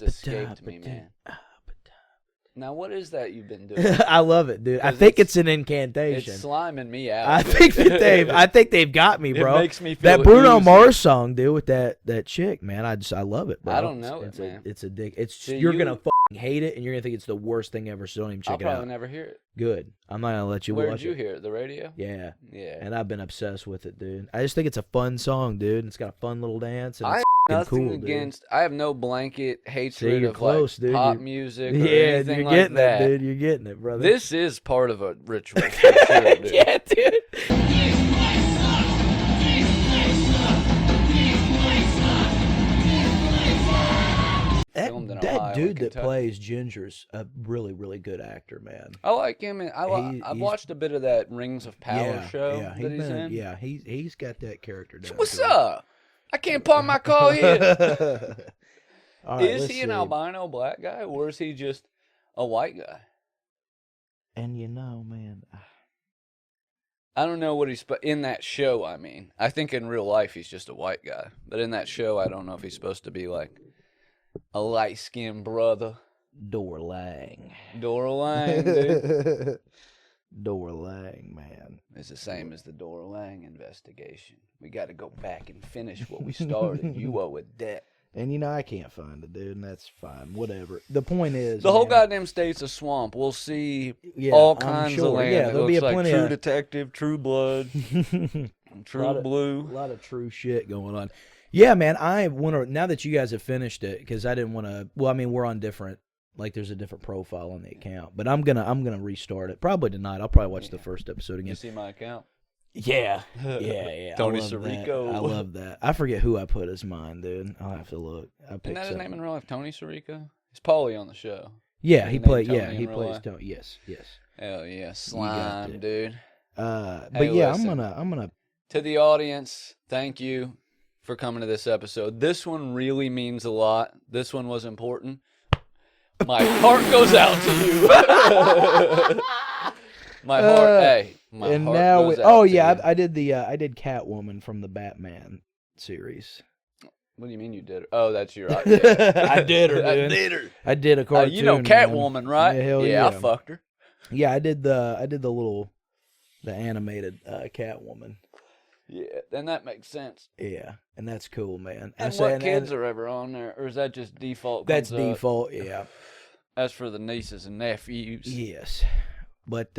just escaped me, man. Now, what is that you've been doing? I love it, dude. I think it's an incantation. It's sliming me out. I think they've got me, bro. It makes me feel that Bruno oozy. Mars song, dude, with that chick, man. I love it, bro. I don't know it, man. It's a dick. It's See, you're gonna fucking hate it, and you're gonna think it's the worst thing ever. So don't even check it out. I'll probably never hear it. Good. I'm not gonna let you watch it. Where did you hear it? The radio? Yeah. Yeah. And I've been obsessed with it, dude. I just think it's a fun song, dude. It's got a fun little dance, and I it's have nothing cool, against. dude. I have no blanket hatred you're of close, like dude. pop music or Yeah, anything you're like getting that. it, dude. You're getting it, brother. This is part of a ritual. For sure, dude. Yeah, dude. That Ohio dude and that Kentucky. plays Ginger's a really, really good actor, man. I like him. And I've watched a bit of that Rings of Power show yeah, that he's in. Yeah, he's got that character down. What's up? I can't park my car here. All right, Is let's he an see. albino black guy, or is he just a white guy? And you know, man, I don't know what he's in that show. I mean, I think in real life he's just a white guy, but in that show, I don't know if he's supposed to be like a light-skinned brother. Dorlang. Lang, dude. Dorlang, man. It's the same as the Dora Lang investigation. We got to go back and finish what we started. You owe a debt. And you know, I can't find it, dude, and that's fine. Whatever. The point is, The whole man, goddamn state's a swamp. We'll see yeah, all I'm kinds sure. of land. Yeah, that there'll be looks a like plenty True of Detective, True Blood, True Blue. A lot of true shit going on. Yeah, man, I want to, now that you guys have finished it, because I didn't want to, well, I mean, we're on different, like there's a different profile on the account, but I'm gonna restart it, probably tonight. I'll probably watch the first episode again. You see my account? Yeah. I Tony love Sirico. that. I love that. I forget who I put as mine, dude. I'll have to look. Isn't that his name in real life, Tony Sirico? It's Paulie on the show. Yeah, His he name played. Tony Yeah, in he real plays life? Tony. Yes. Hell yeah, got slime, it. dude. But Hey, yeah, listen. I'm gonna. To the audience, thank you for coming to this episode. This one really means a lot. This one was important. My heart goes out to you. My heart, hey. My and heart now, goes out oh to yeah, you. I did the I did Catwoman from the Batman series. What do you mean you did? Oh, that's your idea. I did her, I dude. did her. I did a cartoon. You know Catwoman, right? Yeah, hell yeah, I yeah. fucked her. Yeah, I did the animated Catwoman. Yeah, then that makes sense. Yeah, and that's cool, man. And what kids are ever on there, or is that just default? That's comes up? default. Yeah. As for the nieces and nephews. Yes, but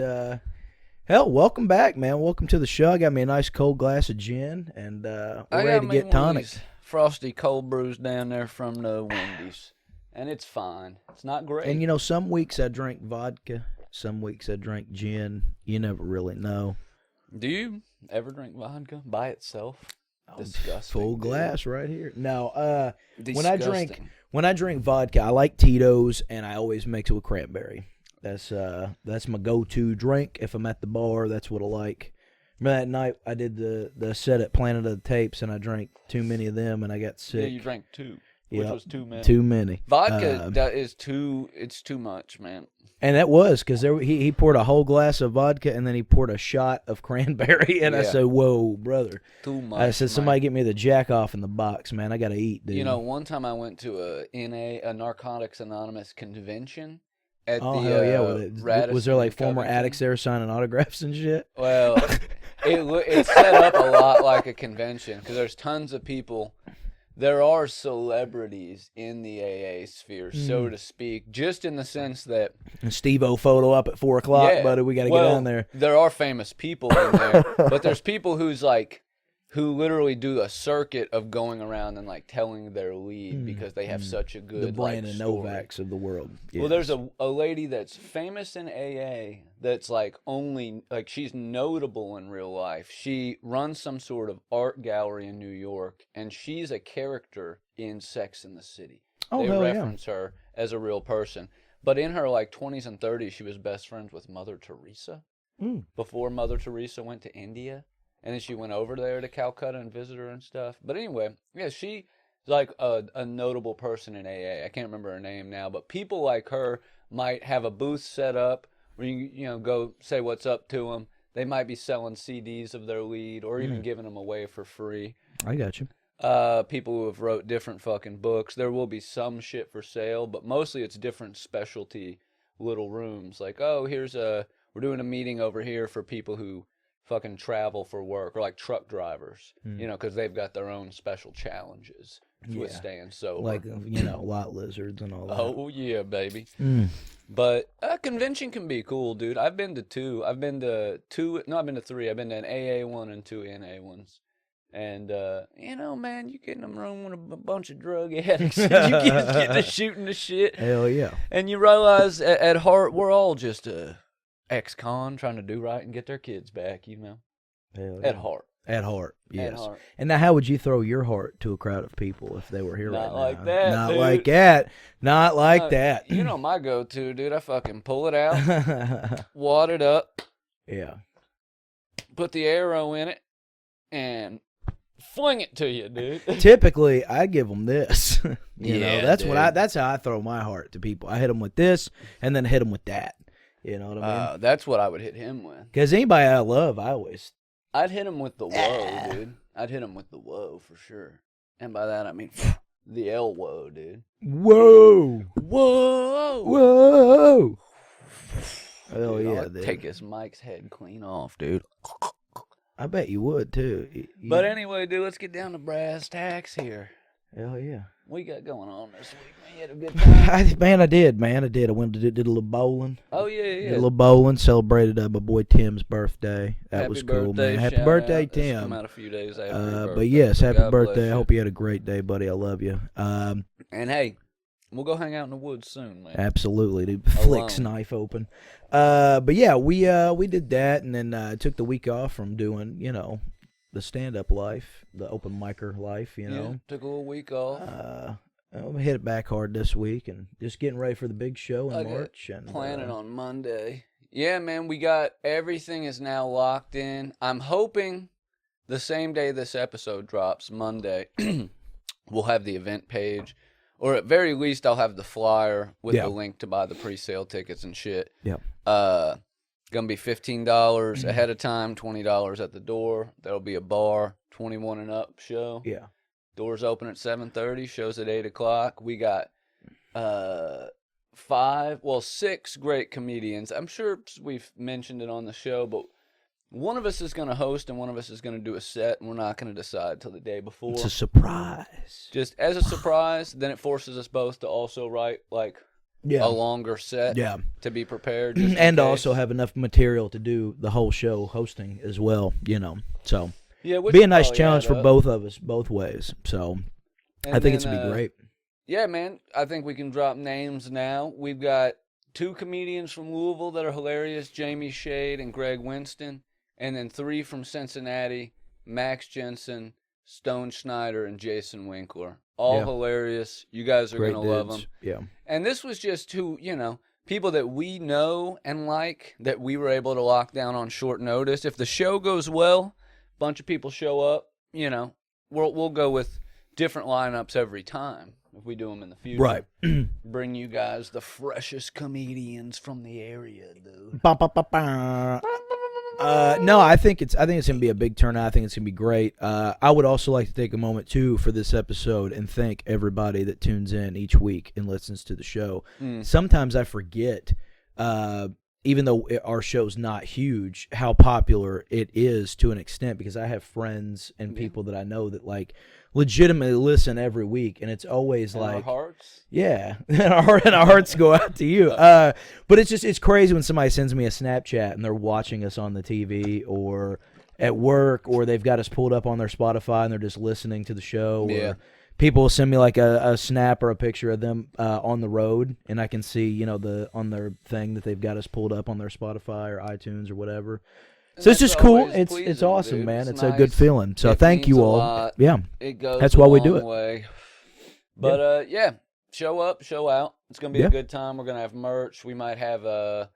hell, welcome back, man. Welcome to the show. I got me a nice cold glass of gin, and we're ready to get tonic. Frosty cold brews down there from the Wendy's, and it's fine. It's not great. And you know, some weeks I drink vodka, some weeks I drink gin. You never really know. Do you ever drink vodka by itself? Disgusting. Full glass right here. No, when Disgusting. I drink vodka, I like Tito's, and I always mix it with cranberry. That's my go-to drink if I'm at the bar. That's what I like. Remember that night I did the set at Planet of the Tapes, and I drank too many of them, and I got sick. Yeah, you drank two, which was too many. Too many. Vodka is too. It's too much, man. And that was because he poured a whole glass of vodka, and then he poured a shot of cranberry, and I Yeah. said, "Whoa, brother!" Too much. I said, "Somebody get me the jack off in the box, man. I gotta eat, dude." You know, one time I went to a Narcotics Anonymous convention at Oh, the hell yeah! Was there Radisson like in former Covington. addicts there signing autographs and shit? Well, it's set up a lot like a convention because there's tons of people. There are celebrities in the AA sphere, so to speak, just in the sense that And Steve-O photo up at 4 o'clock, yeah, buddy. We got to get well, down there. There are famous people in there, but there's people who literally do a circuit of going around and like telling their lead because they have such a good The Brandon story. Novaks of the world. Well, there's a lady that's famous in AA that's like she's notable in real life. She runs some sort of art gallery in New York, and she's a character in Sex and the City. Oh, they hell yeah. reference her as a real person. But in her like 20s and 30s, she was best friends with Mother Teresa before Mother Teresa went to India. And then she went over there to Calcutta and visited her and stuff. But anyway, yeah, she's like a notable person in AA. I can't remember her name now, but people like her might have a booth set up where you go say what's up to them. They might be selling CDs of their lead or even giving them away for free. I got you. people who have wrote different fucking books. There will be some shit for sale, but mostly it's different specialty little rooms. Like, oh, we're doing a meeting over here for people who fucking travel for work, or like truck drivers, because they've got their own special challenges with staying sober. Like, lot lizards and all that. Oh, yeah, baby. But a convention can be cool, dude. I've been to two. I've been to three. I've been to an AA one and two NA ones. And, man, you get in a room with a bunch of drug addicts, and you get to shooting the shit. Hell yeah. And you realize at heart, we're all just ex-con trying to do right and get their kids back, Hell yeah. At heart. At heart, yes. At heart. And now, how would you throw your heart to a crowd of people if they were here Not right like now? that, Not dude. like that. Not like that. You know my go-to, dude. I fucking pull it out, wad it up, yeah, put the arrow in it, and fling it to you, dude. Typically, I give them this. That's dude. That's how I throw my heart to people. I hit them with this, and then hit them with that. You know what I mean? That's what I would hit him with. Because anybody I love, I'd hit him with the whoa, dude. I'd hit him with the whoa for sure. And by that, I mean the L-whoa, dude. Whoa! Whoa! Whoa! Hell Dude, yeah, I'd dude. take his Mike's head clean off, dude. I bet you would, too. But anyway, dude, let's get down to brass tacks here. Hell yeah. What you got going on this week, man? You had a good time? I did. I went to did a little bowling. Oh, yeah. Did a little bowling. Celebrated my boy Tim's birthday. That was cool, man. Happy birthday, Tim. Come out a few days after your birthday. But yes, happy God birthday. I bless hope you had a great day, buddy. I love you. And hey, we'll go hang out in the woods soon, man. Absolutely, dude. Flicks knife open. But yeah, we did that, and then took the week off from doing, the stand-up life, the open micer life, Yeah, took a little week off. I'm hit it back hard this week, and just getting ready for the big show in March. And planning on Monday. Yeah, man, we got everything is now locked in. I'm hoping the same day this episode drops, Monday, we'll have the event page, or at very least I'll have the flyer with the link to buy the pre-sale tickets and shit. Yeah. Gonna be $15 ahead of time, $20 at the door. There'll be a bar, 21 and up show. Yeah. Doors open at 7:30, shows at 8 o'clock. We got 6 great comedians. I'm sure we've mentioned it on the show, but one of us is going to host and one of us is going to do a set, and we're not going to decide till the day before. It's a surprise. Just as a surprise, then it forces us both to also write, a longer set to be prepared. Just and also have enough material to do the whole show hosting as well, So... Yeah, be a nice challenge for both of us, both ways. So, I think it's going to be great. Yeah, man. I think we can drop names now. We've got 2 comedians from Louisville that are hilarious, Jamie Shade and Greg Winston. And then 3 from Cincinnati, Max Jensen, Stone Schneider, and Jason Winkler. All hilarious. You guys are going to love them. Yeah. And this was just 2, people that we know and like that we were able to lock down on short notice. If the show goes well, bunch of people show up, we'll go with different lineups every time if we do them in the future. Right. Bring you guys the freshest comedians from the area, dude. No, I think it's going to be a big turnout. I think it's going to be great. I would also like to take a moment too for this episode and thank everybody that tunes in each week and listens to the show. Sometimes I forget even though our show's not huge, how popular it is to an extent, because I have friends and people that I know that legitimately listen every week, and it's always our hearts? Yeah, and our hearts go out to you. But it's crazy when somebody sends me a Snapchat and they're watching us on the TV or at work, or they've got us pulled up on their Spotify and they're just listening to the show. Yeah. Or people will send me a snap or a picture of them on the road, and I can see on their thing that they've got us pulled up on their Spotify or iTunes or whatever. So it's just cool. It's awesome, dude. man. It's nice. A good feeling. So thank you all. Lot. Yeah, it goes. That's why we do it. Way. But show up, show out. It's gonna be a good time. We're gonna have merch. We might have a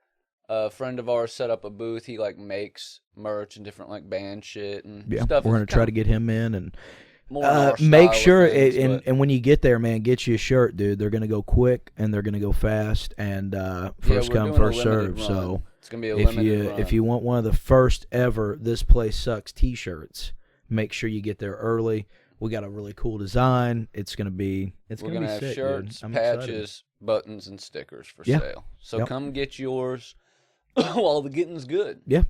friend of ours set up a booth. He makes merch and different band shit and stuff. We're gonna try to get him in and. Make sure and when you get there, man, get you a shirt, dude. They're gonna go quick and they're gonna go fast, and first come, first serve. So it's gonna be a limited run. If you want one of the first ever This Place Sucks T-shirts, make sure you get there early. We got a really cool design. It's gonna be We're gonna have sick, shirts, dude. I'm patches, excited. buttons, and stickers for Yeah. sale. So Yep. come get yours while the getting's good. Yeah.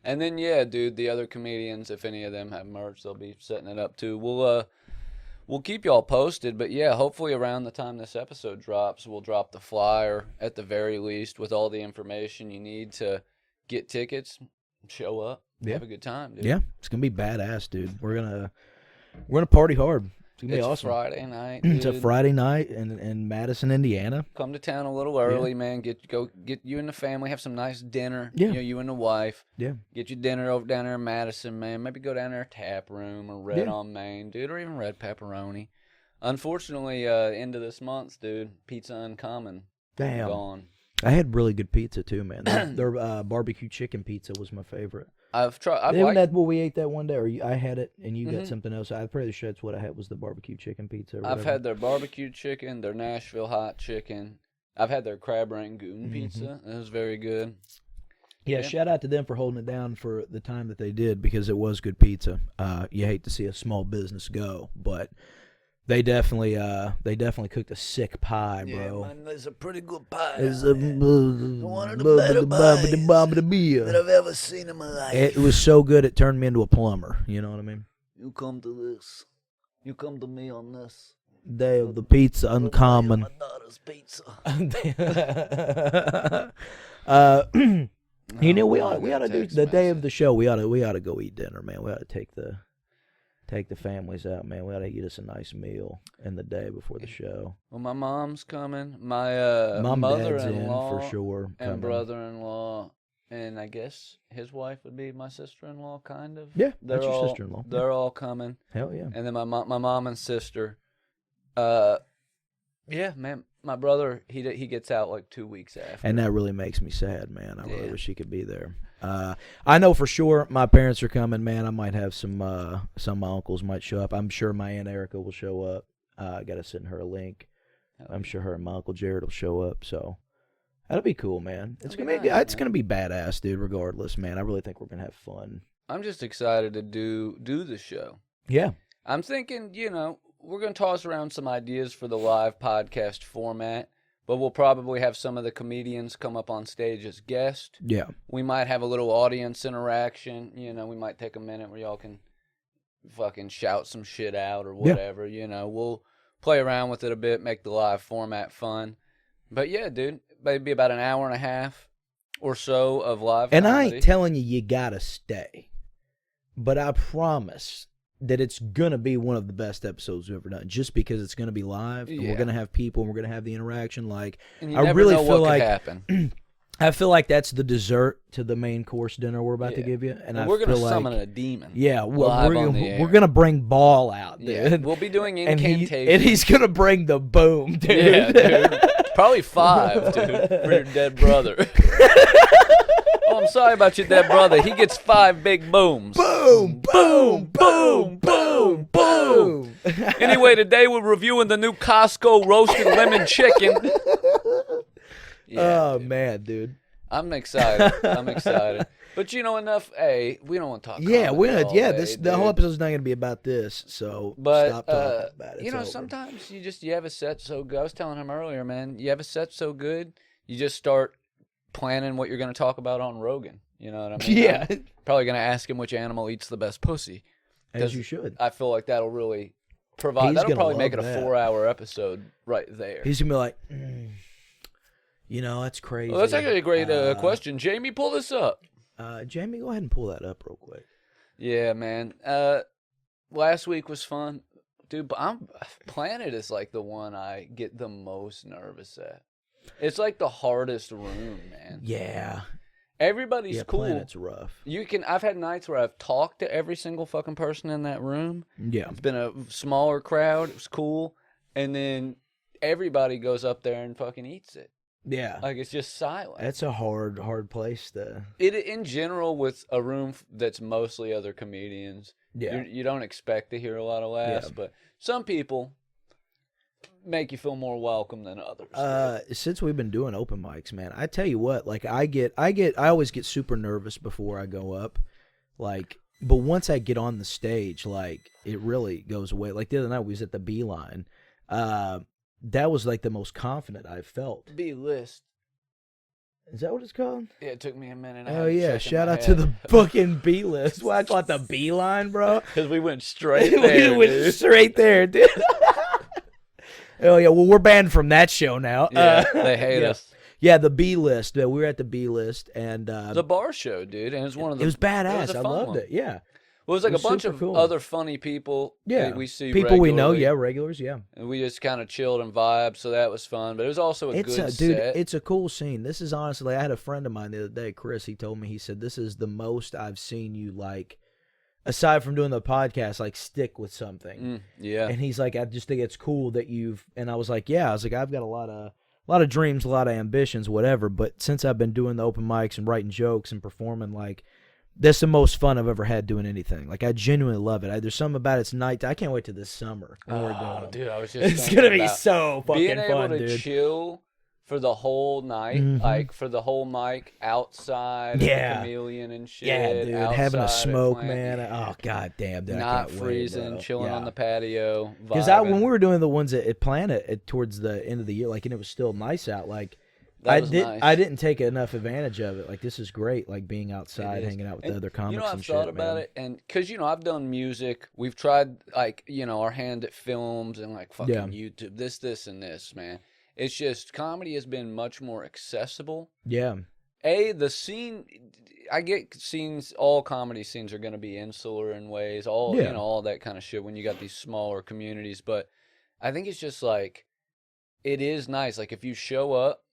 And then dude, the other comedians, if any of them have merch, they'll be setting it up too. We'll keep y'all posted, but hopefully around the time this episode drops, we'll drop the flyer at the very least with all the information you need to get tickets, show up, have a good time, dude. Yeah, it's gonna be badass, dude. We're gonna party hard. It's gonna be awesome. Friday night, dude. It's a Friday night in Madison, Indiana. Come to town a little early, man. Get you and the family, have some nice dinner. Yeah. You and the wife. Yeah. Get your dinner over down there in Madison, man. Maybe go down there Tap Room or Red on Main, dude, or even Red Pepperoni. Unfortunately, end of this month, dude, Pizza Uncommon. Damn. Gone. I had really good pizza too, man. Their barbecue chicken pizza was my favorite. I've tried. Isn't that what we ate that one day? Or I had it and you Mm-hmm. got something else. I'm pretty sure that's what I had was the barbecue chicken pizza. Or I've whatever. had their barbecue chicken, their Nashville hot chicken. I've had their crab rangoon pizza. It was very good. Yeah, shout out to them for holding it down for the time that they did because it was good pizza. You hate to see a small business go, but they definitely cooked a sick pie, bro. Yeah, man, it's a pretty good pie. It's a one of the better pies that I've ever seen in my life. It was so good it turned me into a plumber. You know what I mean? You come to this. You come to me on this. Day of the pizza uncommon. My daughter's pizza. You know, we ought to do the day of the show. We ought to go eat dinner, man. We ought to take the families out, man. We ought to eat us a nice meal in the day before the show. Well, my mom's coming. My Dad's in mother-in-law for sure. and brother-in-law, and I guess his wife would be my sister-in-law, kind of. Yeah, that's your sister-in-law. They're all coming. Hell yeah. And then my mom and sister. Yeah, man. My brother, he gets out like 2 weeks after. And that really makes me sad, man. I really wish he could be there. I know for sure my parents are coming, man. I might have some of my uncles might show up. I'm sure my Aunt Erica will show up. I got to send her a link. I'm sure her and my Uncle Jared will show up. So that'll be cool, man. It's gonna be badass, dude. Regardless, man. I really think we're gonna have fun. I'm just excited to do the show. Yeah. I'm thinking, we're going to toss around some ideas for the live podcast format, but we'll probably have some of the comedians come up on stage as guests. Yeah. We might have a little audience interaction. We might take a minute where y'all can fucking shout some shit out or whatever. We'll play around with it a bit, make the live format fun. But yeah, dude, maybe about an hour and a half or so of live And comedy. I ain't telling you gotta stay, but I promise that it's going to be one of the best episodes we've ever done, just because it's going to be live, and we're going to have people, and we're going to have the interaction. Like, and you I never really know feel what like could happen. I feel like that's the dessert to the main course dinner we're about to give you, and we're going to feel summon like, a demon. Yeah, live on the we're air. going to bring Ball out, dude. Yeah, we'll be doing incantations. And he's going to bring the boom, dude. Yeah, dude. Probably 5, dude, for your dead brother. Oh, I'm sorry about your dead brother. He gets 5 big booms. Boom, boom, boom, boom, boom. Anyway, today we're reviewing the new Costco roasted lemon chicken. Yeah, oh, man, dude. I'm excited. But enough. Hey, we don't want to talk. Yeah, comedy all day, the whole episode's not going to be about this. So stop talking about it. It's over. Sometimes you have a set so good. I was telling him earlier, man. You have a set so good, you just start planning what you're going to talk about on Rogan. You know what I mean? Yeah. I'm probably going to ask him which animal eats the best pussy. As you should. I feel like that'll really provide. That'll probably make it a 4-hour episode right there. He's gonna be like, that's crazy. Well, that's actually a great question. Jamie, pull this up. Jamie, go ahead and pull that up real quick. Yeah, man. Last week was fun, dude. But Planet is like the one I get the most nervous at. It's like the hardest room, man. Yeah. Everybody's cool. Planet's rough. I've had nights where I've talked to every single fucking person in that room. Yeah. It's been a smaller crowd. It was cool. And then everybody goes up there and fucking eats it. Yeah. Like, it's just silent. That's a hard place to... In general, with a room that's mostly other comedians, you don't expect to hear a lot of laughs, but some people make you feel more welcome than others. Since we've been doing open mics, man, I tell you what, like I always get super nervous before I go up. Like, But once I get on the stage, like, it really goes away. Like, the other night we was at the Beeline. That was, like, the most confident I've felt. B-list. Is that what it's called? Yeah, it took me a minute. Oh, yeah. Shout out to the fucking B-list. Why I call it the Beeline, bro? Because we went straight there, We went straight there, dude. Oh, yeah. Well, we're banned from that show now. Yeah, they hate us. Yeah, the B-list. We were at the B-list. And, the bar show, dude. And it was one of the... It was badass. It was I loved it. Yeah. Well, it was like a bunch of other funny people that we see people regularly. we know, yeah, regulars, yeah. And we just kind of chilled and vibed, so that was fun. But it was also a good dude, set. It's a cool scene. This is honestly, I had a friend of mine the other day, Chris, he told me, he said, this is the most I've seen you, like, aside from doing the podcast, like, stick with something. Yeah. And he's like, I just think it's cool that you've, and I was like, yeah, I've got a lot of dreams, a lot of ambitions, whatever, but since I've been doing the open mics and writing jokes and performing, like, that's the most fun I've ever had doing anything. Like, I genuinely love it. There's something about it's night. I can't wait till this summer. Dude, I was just it's gonna be so fucking fun, dude. Being able to chill for the whole night, like for the whole mic outside, chameleon and shit. Yeah, dude, having a smoke, man. Oh, god damn, dude. Not freezing, chilling on the patio. Because when we were doing the ones at Planet towards the end of the year, like, and it was still nice out, like. I didn't take enough advantage of it. Like, this is great, like, being outside, hanging out with the other comics and shit, I've thought about it, and because, I've done music. We've tried, like, our hand at films and, like, fucking YouTube, this, and this, man. It's just, comedy has been much more accessible. Yeah. The scene, I get scenes, all comedy scenes are going to be insular in ways, all that kind of shit when you got these smaller communities, but I think it's just, like, it is nice. Like, if you show up,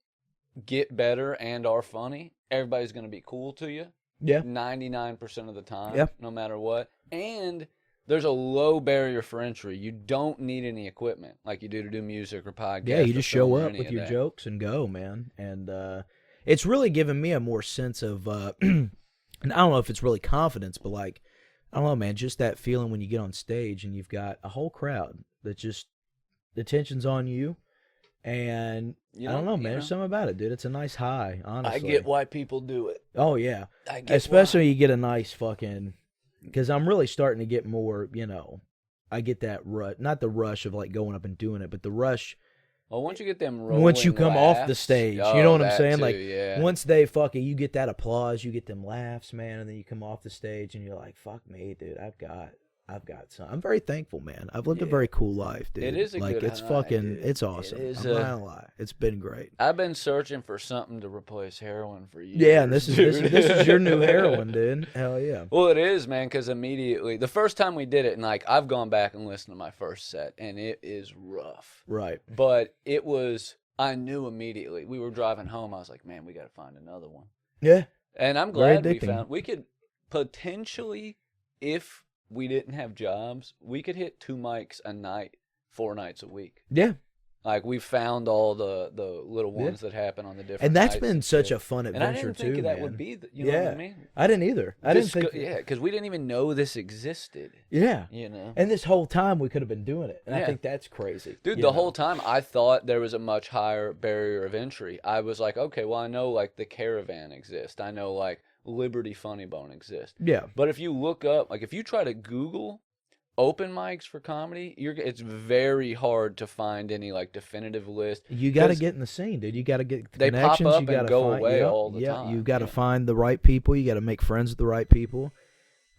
get better and are funny, everybody's going to be cool to you. Yeah. 99% of the time. Yep. No matter what. And there's a low barrier for entry. You don't need any equipment like you do to do music or podcast. Yeah, you just show up with your jokes and go, man. And it's really given me a more sense of, and I don't know if it's really confidence, but, like, I don't know, man, just that feeling when you get on stage and you've got a whole crowd that just, the attention's on you. And I don't know, man. There's something about it, dude. It's a nice high, honestly. I get why people do it. Oh, yeah. Especially when you get a nice fucking... Because I'm really starting to get more, I get that rush. Not the rush of, like, going up and doing it, but the rush... Well, once you get them rolling once you come laughs, off the stage, you know what I'm saying? Too, like, once they fucking... You get that applause, you get them laughs, man, and then you come off the stage and you're like, fuck me, dude. I've got some. I'm very thankful, man. I've lived a very cool life, dude. It is a good it's high, fucking, dude. it's awesome. I'm not gonna lie. It's been great. I've been searching for something to replace heroin for years. Yeah, and this is your new heroin, dude. Hell yeah. Well, it is, man, because immediately, the first time we did it, and, like, I've gone back and listened to my first set, and it is rough. Right. But it was, I knew immediately. We were driving home. I was like, man, we got to find another one. Yeah. And I'm glad we could potentially, if we didn't have jobs, we could hit 2 mics a night, 4 nights a week. Yeah. Like, we found all the little ones that happen on the different and that's nights been such a fun adventure, and I didn't think too, that man. would be, you know what I mean? I didn't either. I didn't think... Yeah, because we didn't even know this existed. Yeah. You And this whole time we could have been doing it. And I think that's crazy. Dude, the whole time I thought there was a much higher barrier of entry. I was like, okay, well, I know, like, the Caravan exists. I know, like, Liberty Funny Bone exists. Yeah. But if you look up, like, if you try to Google open mics for comedy, it's very hard to find any, like, definitive list. You got to get in the scene, dude. You got to get the they connections. pop up you gotta and go find, away all the time. You got to find the right people. You got to make friends with the right people,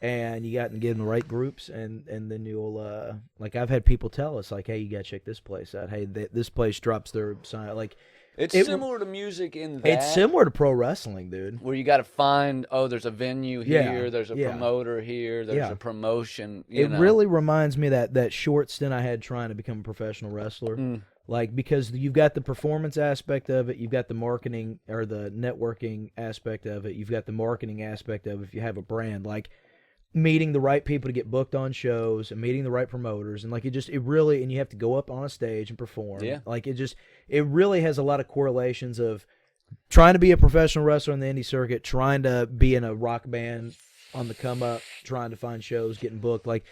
and you got to get in the right groups, and then you'll like, I've had people tell us, like, hey, you got to check this place out. Hey, this place drops their sign. Like, it's similar to music in that. It's similar to pro wrestling, dude. Where you got to find, there's a venue here, there's a promoter here, there's a promotion. It really reminds me of that short stint I had trying to become a professional wrestler. Like, because you've got the performance aspect of it, you've got the marketing or the networking aspect of it, you've got the marketing aspect of it if you have a brand. Like, meeting the right people to get booked on shows and meeting the right promoters, and, like, it really, and you have to go up on a stage and perform. Yeah. Like, it really has a lot of correlations of trying to be a professional wrestler in the indie circuit, trying to be in a rock band on the come up, trying to find shows, getting booked. Like,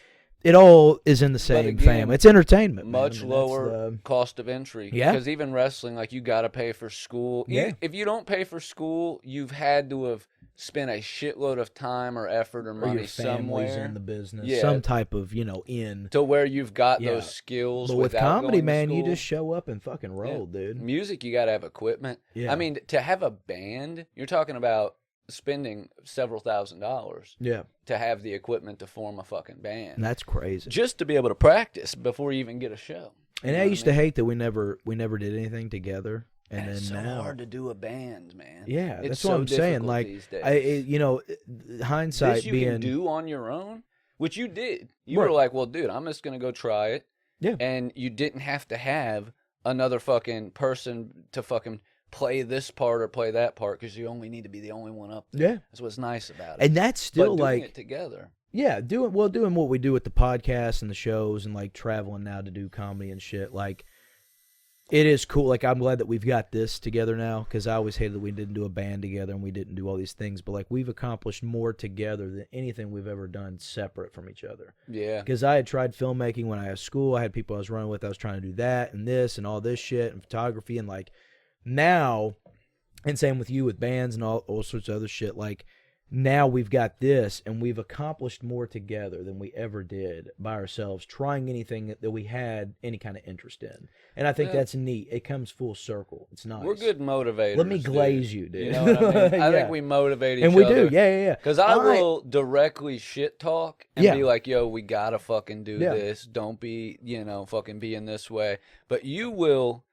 it all is in the same family. It's entertainment. Much lower cost of entry. Yeah. Because even wrestling, like, you got to pay for school. Yeah. If you don't pay for school, you've had to have spend a shitload of time or effort or Or money your family's somewhere. in the business. Yeah. Some type of, in. To where you've got Yeah. those skills. But with without comedy, going to man, you school. just show up and fucking roll, dude. Music, you got to have equipment. Yeah. I mean, to have a band, you're talking about spending several $1,000s. Yeah. To have the equipment to form a fucking band. And that's crazy. Just to be able to practice before you even get a show. And I used to hate that we never did anything together. And then it's so now, hard to do a band, man. yeah, It's that's so what I'm saying. difficult Like, these days. hindsight this you being can do on your own, which you did. You Right. were like, well, dude, I'm just gonna go try it. Yeah. And you didn't have to have another fucking person to fucking play this part or play that part because you only need to be the only one up there. Yeah. That's what's nice about it. And that's still but doing like it together. Yeah, doing what we do with the podcast and the shows and like traveling now to do comedy and shit. Like, it is cool. Like, I'm glad that we've got this together now because I always hated that we didn't do a band together and we didn't do all these things. But like, we've accomplished more together than anything we've ever done separate from each other. Yeah. Because I had tried filmmaking when I was school. I had people I was running with. I was trying to do that and this and all this shit and photography and like now, and same with you with bands and all sorts of other shit. Like, now we've got this, and we've accomplished more together than we ever did by ourselves, trying anything that we had any kind of interest in. And I think that's neat. It comes full circle. It's nice. We're good motivators. Let me glaze dude. you, dude. You know what I mean? I Yeah. think we motivate each other. And we do, yeah. Because I will directly shit talk and Yeah. be like, yo, we gotta fucking do Yeah. this. Don't be, fucking being this way. But you will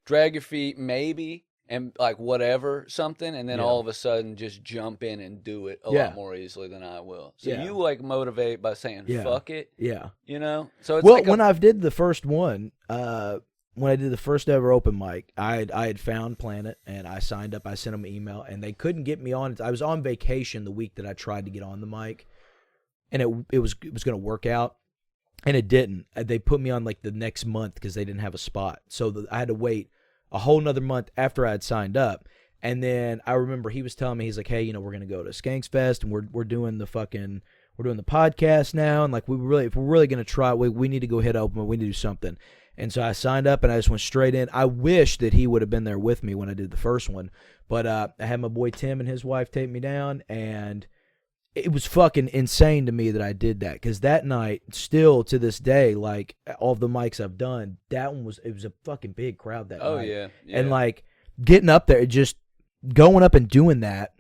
drag your feet, maybe, and like whatever, something, and then all of a sudden just jump in and do it a lot more easily than I will. So you like motivate by saying, fuck it. Yeah. So it's well, like when I did the first one, when I did the first ever open mic, I had found Planet and I signed up. I sent them an email and they couldn't get me on. I was on vacation the week that I tried to get on the mic, and it was going to work out, and it didn't. They put me on like the next month because they didn't have a spot, so I had to wait a whole nother month after I had signed up. And then I remember he was telling me, he's like, hey, we're going to go to Skanks Fest and we're doing the podcast now. And like, if we're really going to try, we need to go hit open, we need to do something. And so I signed up and I just went straight in. I wish that he would have been there with me when I did the first one, but I had my boy Tim and his wife take me down, and it was fucking insane to me that I did that, because that night, still to this day, like all of the mics I've done, it was a fucking big crowd that night. Oh yeah. And like getting up there, just going up and doing that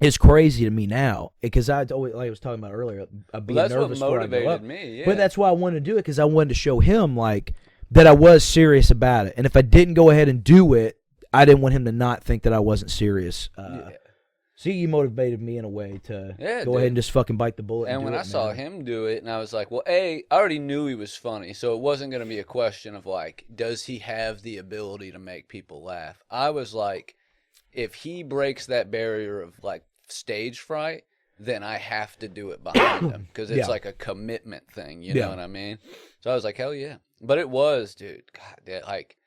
is crazy to me now, because I always, like I was talking about earlier, I'd be nervous what before I go motivated up. me. Yeah. But that's why I wanted to do it, because I wanted to show him like that I was serious about it, and if I didn't go ahead and do it, I didn't want him to not think that I wasn't serious. See, you motivated me in a way to go ahead and just fucking bite the bullet. And when I saw him do it, and I was like, well, I already knew he was funny, so it wasn't going to be a question of like, does he have the ability to make people laugh? I was like, if he breaks that barrier of like stage fright, then I have to do it behind him, because it's like a commitment thing, you know what I mean? So I was like, hell yeah. But it was, dude, God, like,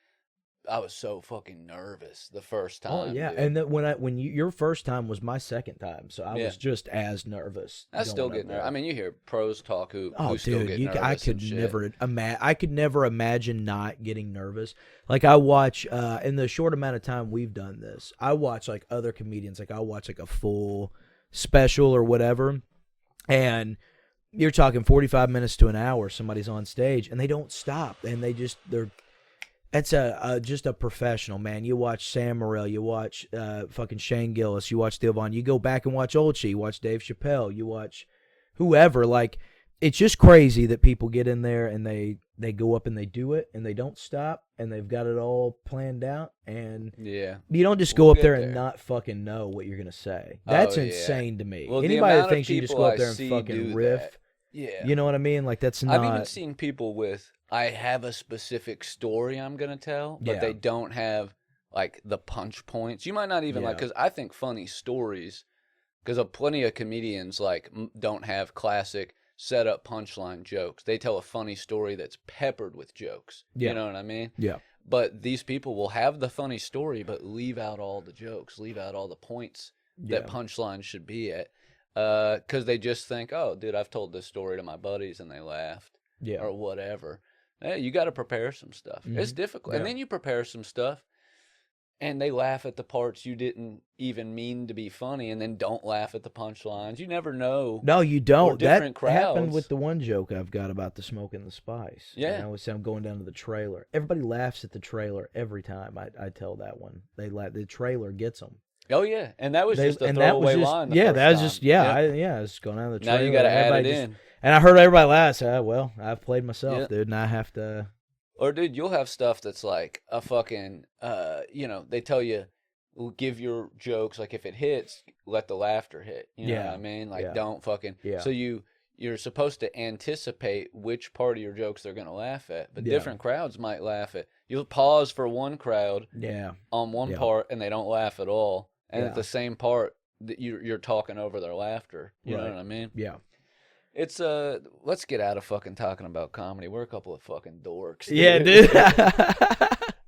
I was so fucking nervous the first time. Oh yeah, dude. and then your first time was my second time, so I was just as nervous. I still get nervous. I mean, you hear pros talk who still dude, get nervous. I could never imagine not getting nervous. Like, I watch in the short amount of time we've done this, I watch like other comedians. Like, I watch like a full special or whatever, and you're talking 45 minutes to an hour. Somebody's on stage and they don't stop, and they're. That's just a professional, man. You watch Sam Morril, you watch fucking Shane Gillis, you watch Theo Von, you go back and watch Old Chi, you watch Dave Chappelle, you watch whoever. Like, it's just crazy that people get in there and they go up and they do it and they don't stop and they've got it all planned out, and you don't just go up there and not fucking know what you're gonna say. That's insane to me. Well, anybody that thinks you just go up there and fucking riff, you know what I mean? Like, that's not. I've even seen people with, I have a specific story I'm going to tell, but they don't have, like, the punch points. You might not even, like, because I think funny stories, because plenty of comedians, like, don't have classic set-up punchline jokes. They tell a funny story that's peppered with jokes. You know what I mean? Yeah. But these people will have the funny story, but leave out all the jokes, leave out all the points that punchlines should be at, because they just think, oh, dude, I've told this story to my buddies and they laughed, or whatever. Hey, you got to prepare some stuff. It's difficult. And then you prepare some stuff, and they laugh at the parts you didn't even mean to be funny, and then don't laugh at the punchlines. You never know. No, you don't. Or different That happened crowds. with the one joke I've got about the smoking the spice. Yeah. And I always say I'm going down to the trailer. Everybody laughs at the trailer every time I tell that one. They laugh. The trailer gets them. Oh yeah, and that was just a throwaway line. Yeah, that was time. just I was going down the trailer. Now you got to add it in. And I heard everybody laugh. So, well, I've played myself, Yep. dude, and I have to. Or dude, you'll have stuff that's like a fucking, they tell you, give your jokes, like if it hits, let the laughter hit. You know what I mean? Like don't fucking. Yeah. So you're supposed to anticipate which part of your jokes they're gonna laugh at, but different crowds might laugh at. You'll pause for one crowd. On one part, and they don't laugh at all, and at the same part, that you're talking over their laughter. You know what I mean? Yeah. It's let's get out of fucking talking about comedy. We're a couple of fucking dorks. Dude. Yeah, dude.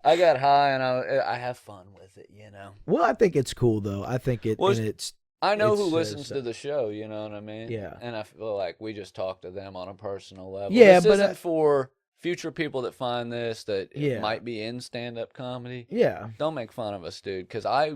I got high and I have fun with it, you know. Well, I think it's cool though. I think it's. I know who listens to the show. You know what I mean? Yeah. And I feel like we just talk to them on a personal level. Yeah, this isn't for future people that find this that might be in stand-up comedy. Yeah. Don't make fun of us, dude. Because I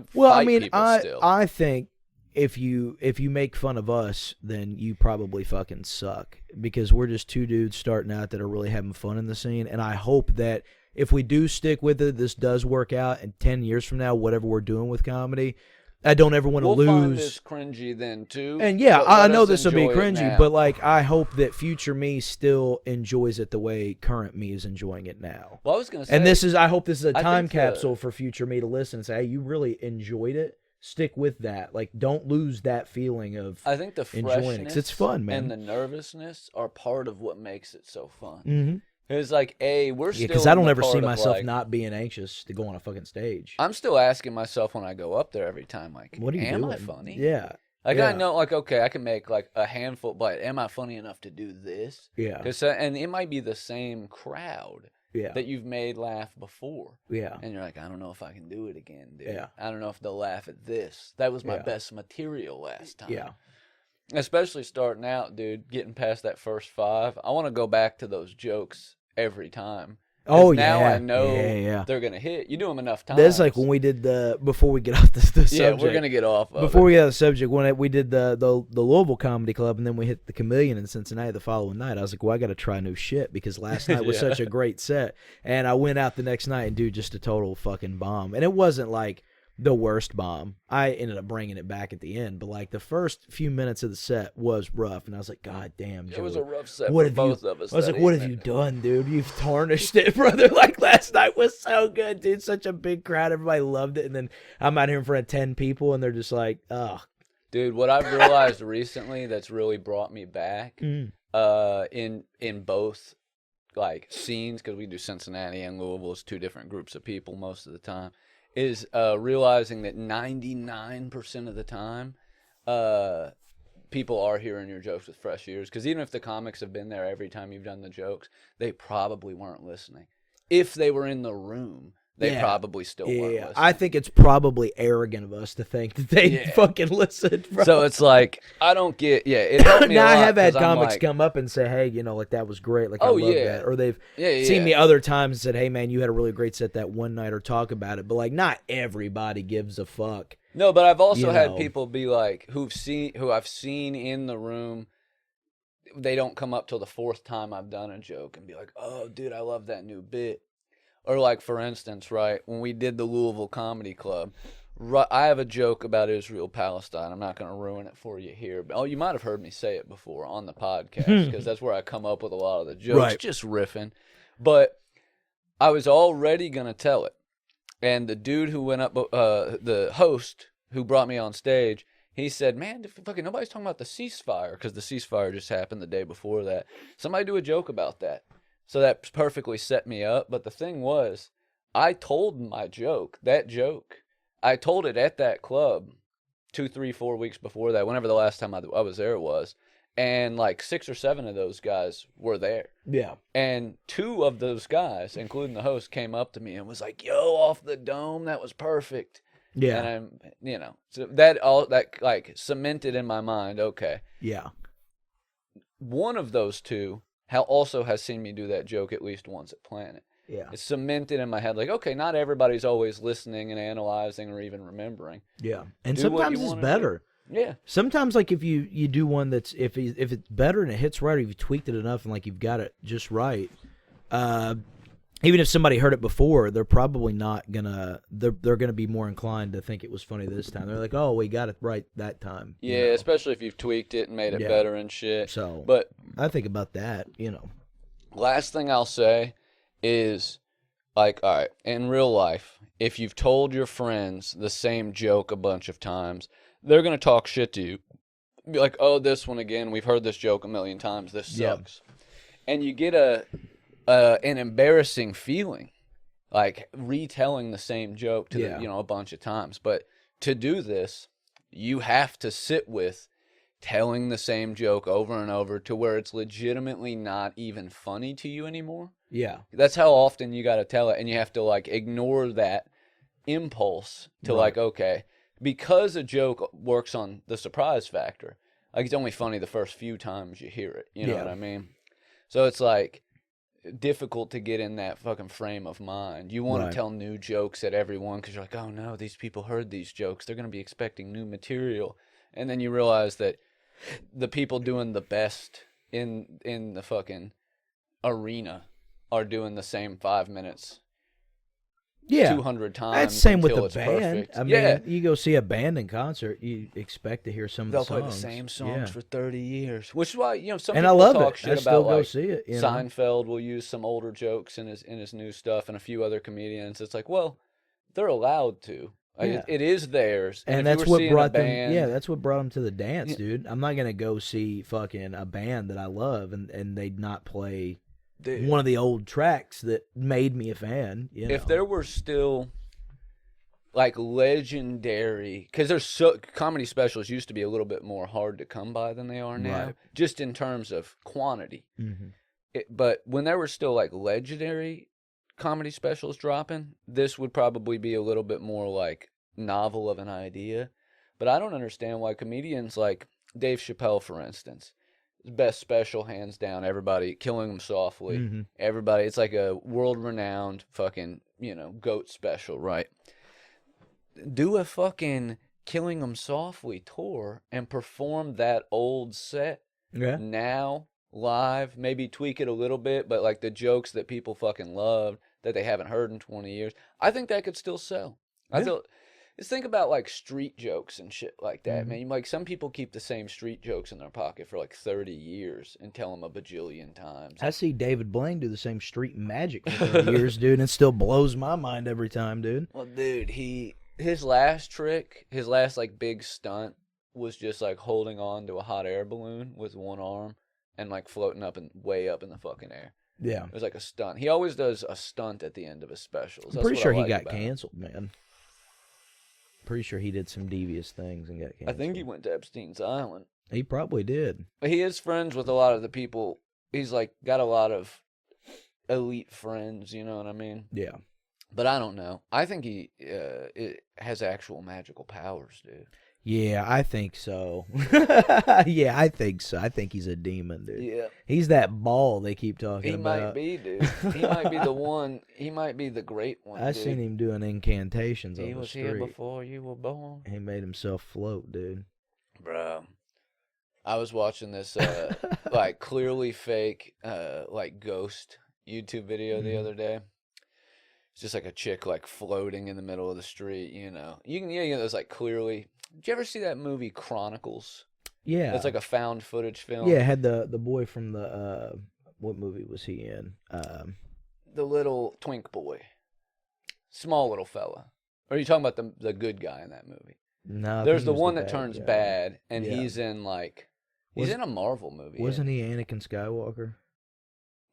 think. If you make fun of us, then you probably fucking suck, because we're just two dudes starting out that are really having fun in the scene. And I hope that if we do stick with it, this does work out. And 10 years from now, whatever we're doing with comedy, I don't ever want to lose. We'll find this cringy then too. And I know this will be cringy, but like I hope that future me still enjoys it the way current me is enjoying it now. Well, I was gonna say, and I hope this is a time capsule for future me to listen and say, hey, you really enjoyed it. Stick with that. Like, don't lose that feeling of I think the freshness it's fun, man. and the nervousness are part of what makes it so fun. Mm-hmm. It's like, we're still because I don't ever see myself not being anxious to go on a fucking stage. I'm still asking myself when I go up there every time, like, what are you am doing? I funny? Yeah. Like, I know, like, okay, I can make, like, a handful, but am I funny enough to do this? Yeah. And it might be the same crowd that you've made laugh before. Yeah. And you're like, I don't know if I can do it again, dude. Yeah. I don't know if they'll laugh at this. That was my best material last time. Yeah. Especially starting out, dude, getting past that first 5. I want to go back to those jokes every time. Oh, now yeah. I know they're going to hit. You do them enough times. That's like when we did before we get off the subject. Yeah, we're going to get off of Before we get off the subject, when we did the Louisville Comedy Club, and then we hit the Chameleon in Cincinnati the following night, I was like, well, I got to try new shit, because last night was such a great set. And I went out the next night and do just a total fucking bomb. And it wasn't like the worst bomb. I ended up bringing it back at the end, but like the first few minutes of the set was rough, and I was like, God damn, Joey, it was a rough set for both of us. I was like, what have you done, dude? You've tarnished it, brother. Like, last night was so good, dude. Such a big crowd. Everybody loved it. And then I'm out here in front of 10 people, and they're just like, ugh. Dude, what I've realized recently that's really brought me back in both like scenes, because we do Cincinnati and Louisville as 2 different groups of people most of the time, is realizing that 99% of the time, people are hearing your jokes with fresh ears. Because even if the comics have been there every time you've done the jokes, they probably weren't listening. If they were in the room, they probably still weren't listening. I think it's probably arrogant of us to think that they fucking listened. Bro. So it's like, I don't get, it helped me a lot. I have had comics come up and say, hey, like, that was great. Like, I love that. Or they've seen me other times and said, hey, man, you had a really great set that one night, or talk about it. But, like, not everybody gives a fuck. No, but I've also had people be like, who I've seen in the room, they don't come up till the 4th time I've done a joke and be like, oh, dude, I love that new bit. Or like, for instance, right, when we did the Louisville Comedy Club, I have a joke about Israel-Palestine. I'm not going to ruin it for you here. But, you might have heard me say it before on the podcast, because that's where I come up with a lot of the jokes, just riffing. But I was already going to tell it. And the dude who went up, the host who brought me on stage, he said, man, fucking nobody's talking about the ceasefire, because the ceasefire just happened the day before that. Somebody do a joke about that. So that perfectly set me up. But the thing was, I told my joke, I told it at that club 2, 3, 4 weeks before that, whenever the last time I was there was. And like 6 or 7 of those guys were there. Yeah. And 2 of those guys, including the host, came up to me and was like, yo, off the dome, that was perfect. Yeah. And so that like cemented in my mind, okay. Yeah. One of those 2 also has seen me do that joke at least once at Planet. Yeah. It's cemented in my head. Like, okay, not everybody's always listening and analyzing or even remembering. Yeah. And Do what sometimes you it's wanna better. do. Yeah. Sometimes, like, if you do one that's, if it's better and it hits right, or you've tweaked it enough and, like, you've got it just right, even if somebody heard it before, they're probably not gonna, they're gonna be more inclined to think it was funny this time. They're like, oh, we got it right that time. Yeah, especially if you've tweaked it and made it better and shit. So, but I think about that, Last thing I'll say is, like, all right, in real life, if you've told your friends the same joke a bunch of times, they're going to talk shit to you. Be like, oh, this one again, we've heard this joke a million times, this sucks. And you get an embarrassing feeling, like retelling the same joke to a bunch of times. But to do this, you have to sit with telling the same joke over and over to where it's legitimately not even funny to you anymore. Yeah. That's how often you got to tell it, and you have to, like, ignore that impulse to, like, okay, because a joke works on the surprise factor. Like, it's only funny the first few times you hear it. You know what I mean? So it's, like, difficult to get in that fucking frame of mind. You want to tell new jokes at everyone because you're like, oh, no, these people heard these jokes. They're going to be expecting new material. And then you realize that the people doing the best in the fucking arena are doing the same 5 minutes 200 times. That's the same with the band. Perfect. I mean, you go see a band in concert, you expect to hear some of the songs. They'll play the same songs for 30 years, which is why, some and people I love talk it. shit I about, still go like, see it. Seinfeld will use some older jokes in his new stuff, and a few other comedians. It's like, well, they're allowed to. It is theirs, and if that's you were what seeing brought a band, them. Yeah, that's what brought them to the dance, dude. I'm not gonna go see fucking a band that I love and they'd not play one of the old tracks that made me a fan. If there were still, like, legendary, because comedy specials used to be a little bit more hard to come by than they are now, just in terms of quantity. But when there were still, like, legendary comedy specials dropping, this would probably be a little bit more, like, novel of an idea. But I don't understand why comedians like Dave Chappelle, for instance, best special hands down, everybody Killing Them Softly, everybody, it's like a world-renowned fucking goat special, right? Do a fucking Killing Them Softly tour and perform that old set now live, maybe tweak it a little bit, but, like, the jokes that people fucking loved that they haven't heard in 20 years, I think that could still sell. Just think about, like, street jokes and shit like that, man. Like, some people keep the same street jokes in their pocket for, like, 30 years and tell them a bajillion times. I see David Blaine do the same street magic for 30 years, dude, and it still blows my mind every time, dude. Well, dude, his last trick, his last, like, big stunt was just, like, holding on to a hot air balloon with one arm and, like, floating up and way up in the fucking air. Yeah. It was like a stunt. He always does a stunt at the end of his specials. I'm pretty sure he got canceled, man. Pretty sure he did some devious things and got canceled. I think he went to Epstein's Island. He probably did. He is friends with a lot of the people. He's, like, got a lot of elite friends, you know what I mean? Yeah. But I don't know. I think he has actual magical powers, dude. Yeah, I think so. Yeah, I think so. I think he's a demon, dude. Yeah. He's that ball they keep talking about. He might be, dude. He might be the one. He might be the great one, I seen him doing incantations on the street. He was here before you were born. He made himself float, dude. Bro. I was watching this, like, clearly fake, like, ghost YouTube video the other day. It's just, like, a chick, like, floating in the middle of the street, You can get those, like, clearly. Did you ever see that movie Chronicles? Yeah. It's like a found footage film. Yeah, it had the boy from the, what movie was he in? The little twink boy. Small little fella. Or are you talking about the good guy in that movie? No. There's the one that turns bad, and he's in, like, he's in a Marvel movie. Wasn't he Anakin Skywalker?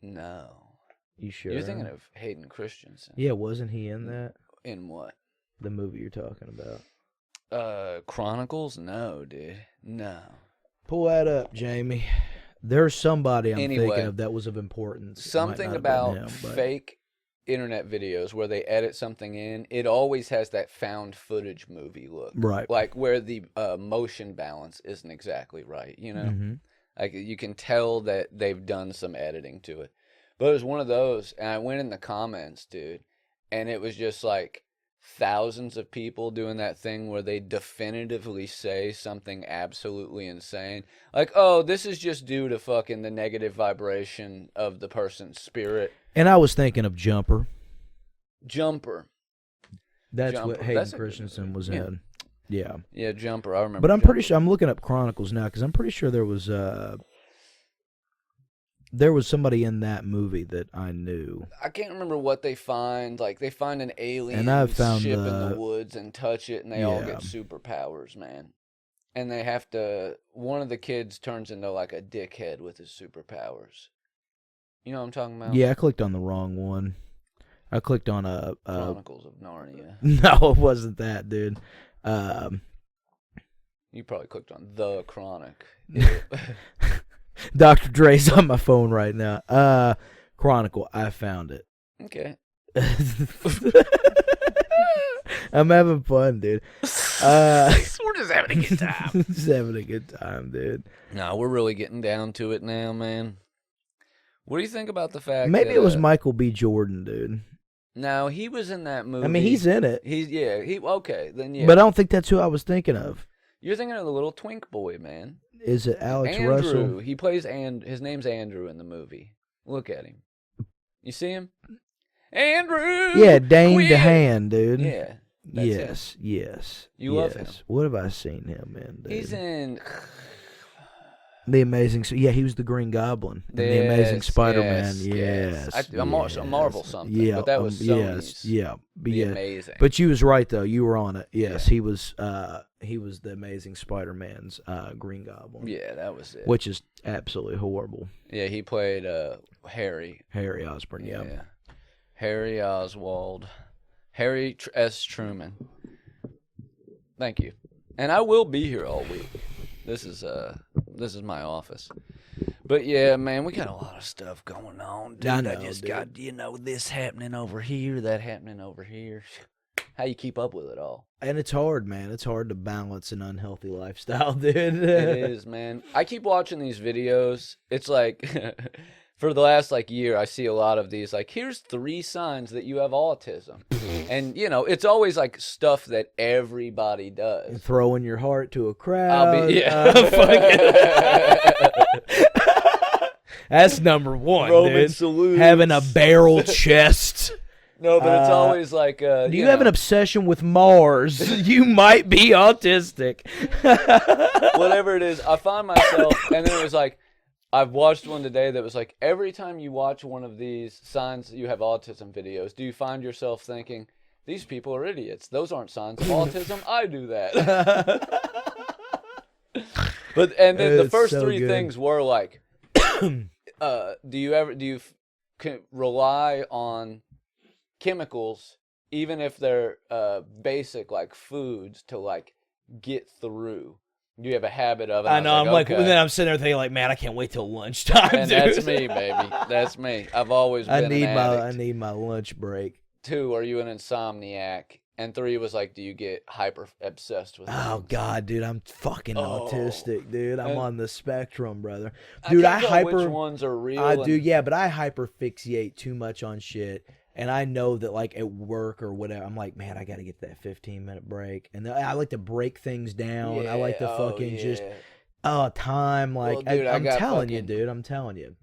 No. You sure? You're thinking of Hayden Christensen. Yeah, wasn't he in that? In what? The movie you're talking about. Chronicles? No, dude. No. Pull that up, Jamie. There's somebody I'm thinking of that was of importance. Something about fake internet videos where they edit something in, it always has that found footage movie look. Right. Like where the motion balance isn't exactly right, Mm-hmm. Like you can tell that they've done some editing to it. But it was one of those, and I went in the comments, dude, and it was just like thousands of people doing that thing where they definitively say something absolutely insane. Like, oh, this is just due to fucking the negative vibration of the person's spirit. And I was thinking of Jumper. That's Jumper. what Hayden Christensen was in. Yeah. Yeah, Jumper. I remember. But I'm Jumper. pretty sure, I'm looking up Chronicles now because I'm pretty sure there was somebody in that movie that I knew. I can't remember what they find. Like, they find an alien ship in the woods and touch it, and they all get superpowers, man. And they have to... One of the kids turns into, like, a dickhead with his superpowers. You know what I'm talking about? Yeah, I clicked on the wrong one. I clicked on Chronicles of Narnia. No, it wasn't that, dude. You probably clicked on The Chronic. Dr. Dre's on my phone right now. Chronicle, I found it. Okay. I'm having fun, dude. We're just having a good time. Just having a good time, dude. No, we're really getting down to it now, man. What do you think about the fact Maybe that, it was Michael B. Jordan, dude. No, he was in that movie. I mean, he's in it. Okay, then yeah. But I don't think that's who I was thinking of. You're thinking of the little twink boy, man. Is it Alex Andrew. Russell? He plays his name's Andrew in the movie. Look at him. You see him? Andrew! Yeah, Dane DeHaan, dude. Yeah. Yes. You love him. What have I seen him in, dude? He's in... The Amazing... Yeah, he was the Green Goblin in The Amazing Spider-Man. Yes. A Marvel something, but that was Sony's. The Amazing. But you was right, though. You were on it. Yes, he was The Amazing Spider-Man's Green Goblin. Yeah, that was it. Which is absolutely horrible. Yeah, he played Harry. Harry Osborn, yeah. Harry Oswald. Harry S. Truman. Thank you. And I will be here all week. This is my office. But yeah, man, we got a lot of stuff going on, dude. I just got, this happening over here, that happening over here. How you keep up with it all? And it's hard, man. It's hard to balance an unhealthy lifestyle, dude. It is, man. I keep watching these videos. It's like, for the last, year, I see a lot of these, here's 3 signs that you have autism. And, it's always, stuff that everybody does. Throwing your heart to a crowd. That's number 1, Roman dude. salutes. Having a barrel chest. No, but it's always do you have an obsession with Mars? You might be autistic. Whatever it is, I find myself, and then it was I've watched one today that was every time you watch one of these signs that you have autism videos, do you find yourself thinking, these people are idiots. Those aren't signs of autism. I do that. And then the first 3 things were do you rely on chemicals, even if they're basic foods, to get through? Do you have a habit of it? I know. I'm okay. Then I'm sitting there thinking, man, I can't wait till lunchtime. And dude. That's me, baby. That's me. I've always been an addict. I need my lunch break. 2, are you an insomniac? And 3 was do you get hyper obsessed with things? Oh God, dude, I'm fucking autistic, dude. I'm on the spectrum, brother. Dude, I can't tell which ones are real. But I hyperfixate too much on shit. And I know that, at work or whatever, I'm like, man, I got to get that 15-minute break. And I like to break things down. I like to just, time. Well, dude, I'm telling you, dude. I'm telling you.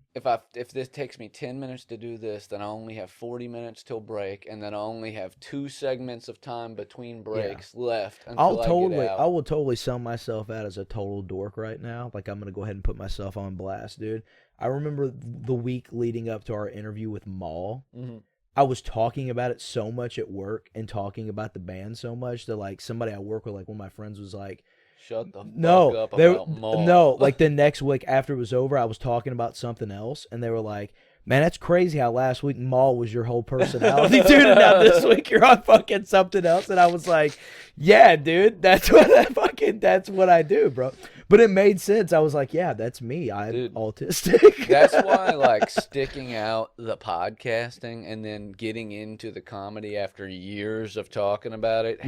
If this takes me 10 minutes to do this, then I only have 40 minutes till break, and then I only have 2 segments of time between breaks left until I get out. I will totally sell myself out as a total dork right now. I'm going to go ahead and put myself on blast, dude. I remember the week leading up to our interview with Maul. Mm-hmm. I was talking about it so much at work and talking about the band so much that somebody I work with, one of my friends was like, shut the fuck up about Maul. No, the next week after it was over, I was talking about something else, and they were like, man, that's crazy how last week Maul was your whole personality, dude, and now this week you're on fucking something else. And I was like, yeah, dude, that's what I do, bro. But it made sense. I was like, yeah, that's me. I'm autistic. That's why, sticking out the podcasting and then getting into the comedy after years of talking about it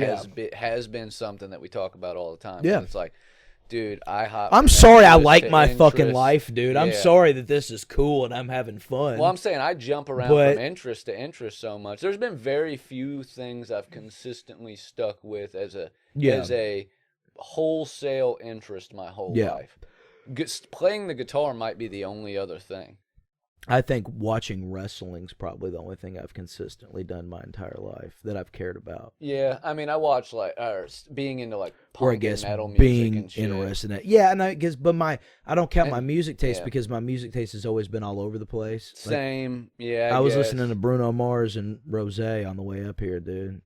has been something that we talk about all the time. Yeah. It's Dude, I hop. I'm sorry I like my fucking life, dude. I'm sorry that this is cool and I'm having fun. Well, I'm saying I jump around from interest to interest so much. There's been very few things I've consistently stuck with as a wholesale interest my whole life. Playing the guitar might be the only other thing. I think watching wrestling's probably the only thing I've consistently done my entire life that I've cared about. Yeah, I mean, I watch being into like punk and metal music being and shit. Interested in it. Yeah, and I guess, but I don't count my music taste because my music taste has always been all over the place. Same, yeah. I was listening to Bruno Mars and Rosé on the way up here, dude.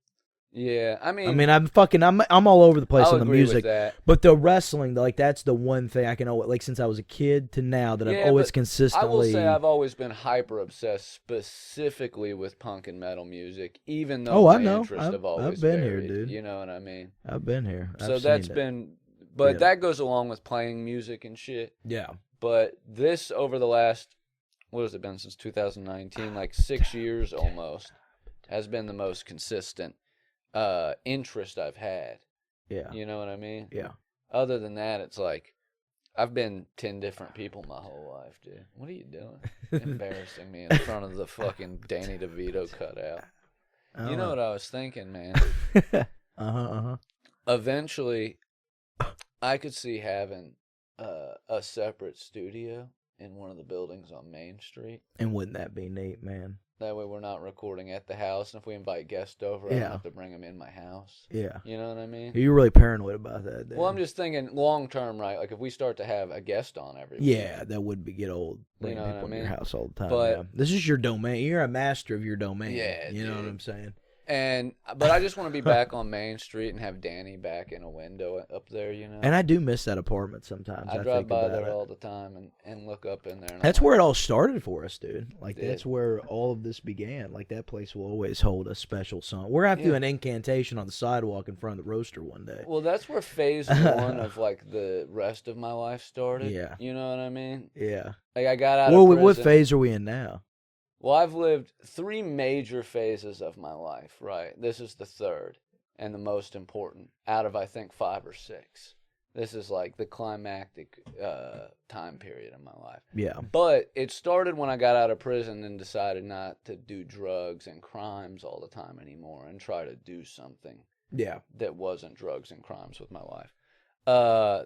Yeah, I mean, I'm all over the place on the music, with that. But the wrestling, like that's the one thing I can always, like since I was a kid to now that I've always consistently. I will say I've always been hyper obsessed specifically with punk and metal music, even though my interests have always been varied, here, dude. You know what I mean? I've been here. So that's been, but that goes along with playing music and shit. Yeah. But this over the last, what has it been since 2019? Like 6 years almost, has been the most consistent interest I've had. Yeah. You know what I mean? Yeah. Other than that, it's like I've been 10 different people my whole life, dude. What are you doing? Embarrassing me in front of the fucking Danny DeVito cutout. You know what I was thinking, man? Eventually, I could see having a separate studio in one of the buildings on Main Street. And wouldn't that be neat, man? That way we're not recording at the house, and if we invite guests over, I don't have to bring them in my house. Yeah. You know what I mean? You're really paranoid about that, dude. Well, I'm just thinking long term, right? Like if we start to have a guest on every week. Yeah, that would get old. Bringing people in your house all the time. But this is your domain. You're a master of your domain. Yeah, you know what I'm saying? But I just want to be back on Main Street and have Danny back in a window up there, you know. And I do miss that apartment sometimes. I drive by there all the time and look up in there. That's where it all started for us, dude. Like that's where all of this began. Like that place will always hold a special song. We're gonna have to do an incantation on the sidewalk in front of the roaster one day. Well, that's where phase 1 of like the rest of my life started. Yeah. You know what I mean? Yeah. Like I got out of prison. What phase are we in now? Well, I've lived 3 major phases of my life, right? This is the third and the most important out of, I think, 5 or 6. This is like the climactic time period in my life. Yeah. But it started when I got out of prison and decided not to do drugs and crimes all the time anymore and try to do something that wasn't drugs and crimes with my life.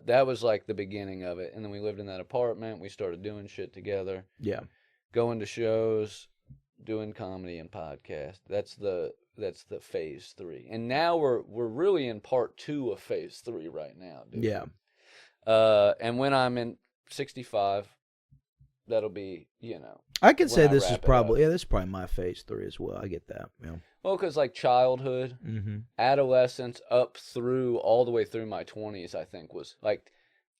That was like the beginning of it. And then we lived in that apartment. We started doing shit together. Yeah. Going to shows, doing comedy and podcast. That's the phase 3. And now we're really in part 2 of phase 3 right now, dude. Yeah. And when I'm in 65, that'll be, you know. I could say this is probably this is probably my phase 3 as well. I get that. Yeah. Well, because like childhood, adolescence, up through all the way through my 20s, I think was like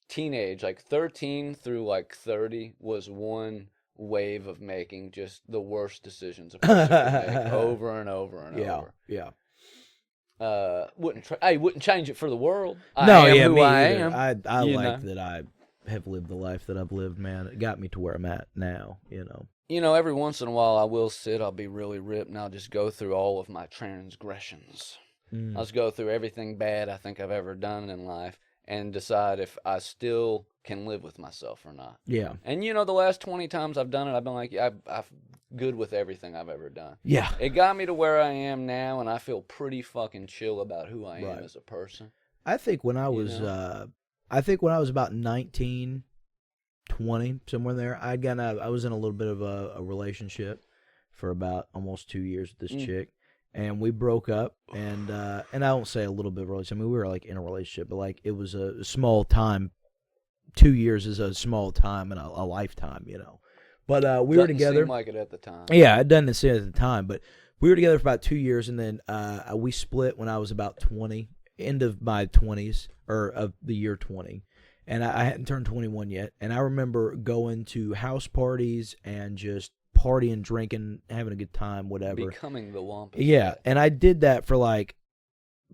teenage, like 13 through like 30 was one wave of making just the worst decisions a person could make over and over and over. Yeah. Wouldn't change it for the world. I am who I am. I like that I have lived the life that I've lived, man. It got me to where I'm at now, you know. You know, every once in a while I'll be really ripped and I'll just go through all of my transgressions. I'll just go through everything bad I think I've ever done in life and decide if I still can live with myself or not. Yeah. And you know, the last 20 times I've done it, I've been like, I'm good with everything I've ever done. Yeah. It got me to where I am now, and I feel pretty fucking chill about who I am as a person. I think when I was, about 19, 20, somewhere there, I was in a little bit of a relationship for about almost 2 years with this chick. And we broke up, and I don't say a little bit of a relationship. I mean, we were like in a relationship, but like it was a small time. 2 years is a small time in a lifetime, you know. But we were together. Didn't seem like it at the time. Yeah, it doesn't seem at the time, but we were together for about 2 years, and then we split when I was about 20, end of my 20s, or of the year 20. And I hadn't turned 21 yet. And I remember going to house parties and just partying, drinking, having a good time, whatever. Becoming the wampus. Yeah, and I did that for like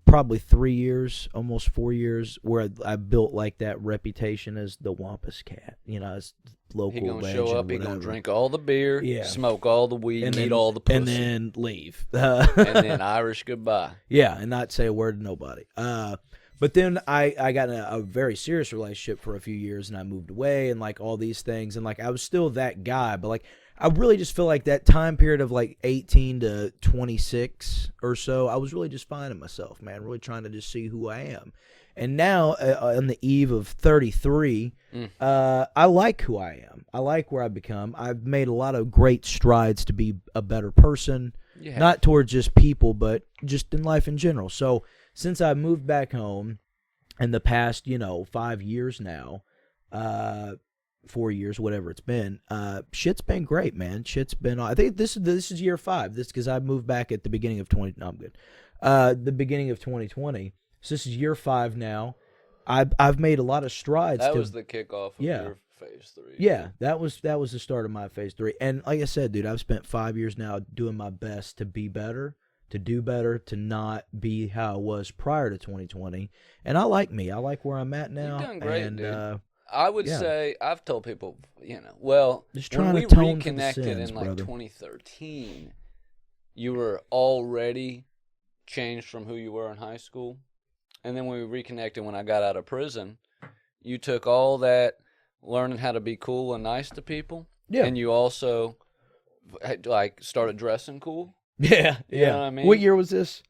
probably 3 years, almost 4 years, where I built like that reputation as the wampus cat. You know, as local legend. He gonna show up, he gonna drink all the beer, smoke all the weed, and eat all the pussy. And then leave. And then Irish goodbye. Yeah, and not say a word to nobody. But then I got in a very serious relationship for a few years, and I moved away, and like all these things, and like I was still that guy, but like I really just feel like that time period of like 18 to 26 or so, I was really just finding myself, man, really trying to just see who I am. And now, on the eve of 33, I like who I am. I like where I've become. I've made a lot of great strides to be a better person, not towards just people, but just in life in general. So since I moved back home in the past, 5 years now, 4 years, whatever it's been, shit's been great, man. Shit's been. I think this is year 5. This because I moved back at the beginning of 20. No, I'm good. The beginning of 2020. So this is year 5 now. I've made a lot of strides. That was the kickoff of your phase 3. Yeah, that was the start of my phase 3. And like I said, dude, I've spent 5 years now doing my best to be better, to do better, to not be how I was prior to 2020. And I like me. I like where I'm at now. You've done great, dude. I would say, I've told people, when we reconnected in like 2013, you were already changed from who you were in high school. And then when we reconnected when I got out of prison, you took all that learning how to be cool and nice to people. Yeah. And you also like started dressing cool. Yeah. You know what I mean? What year was this?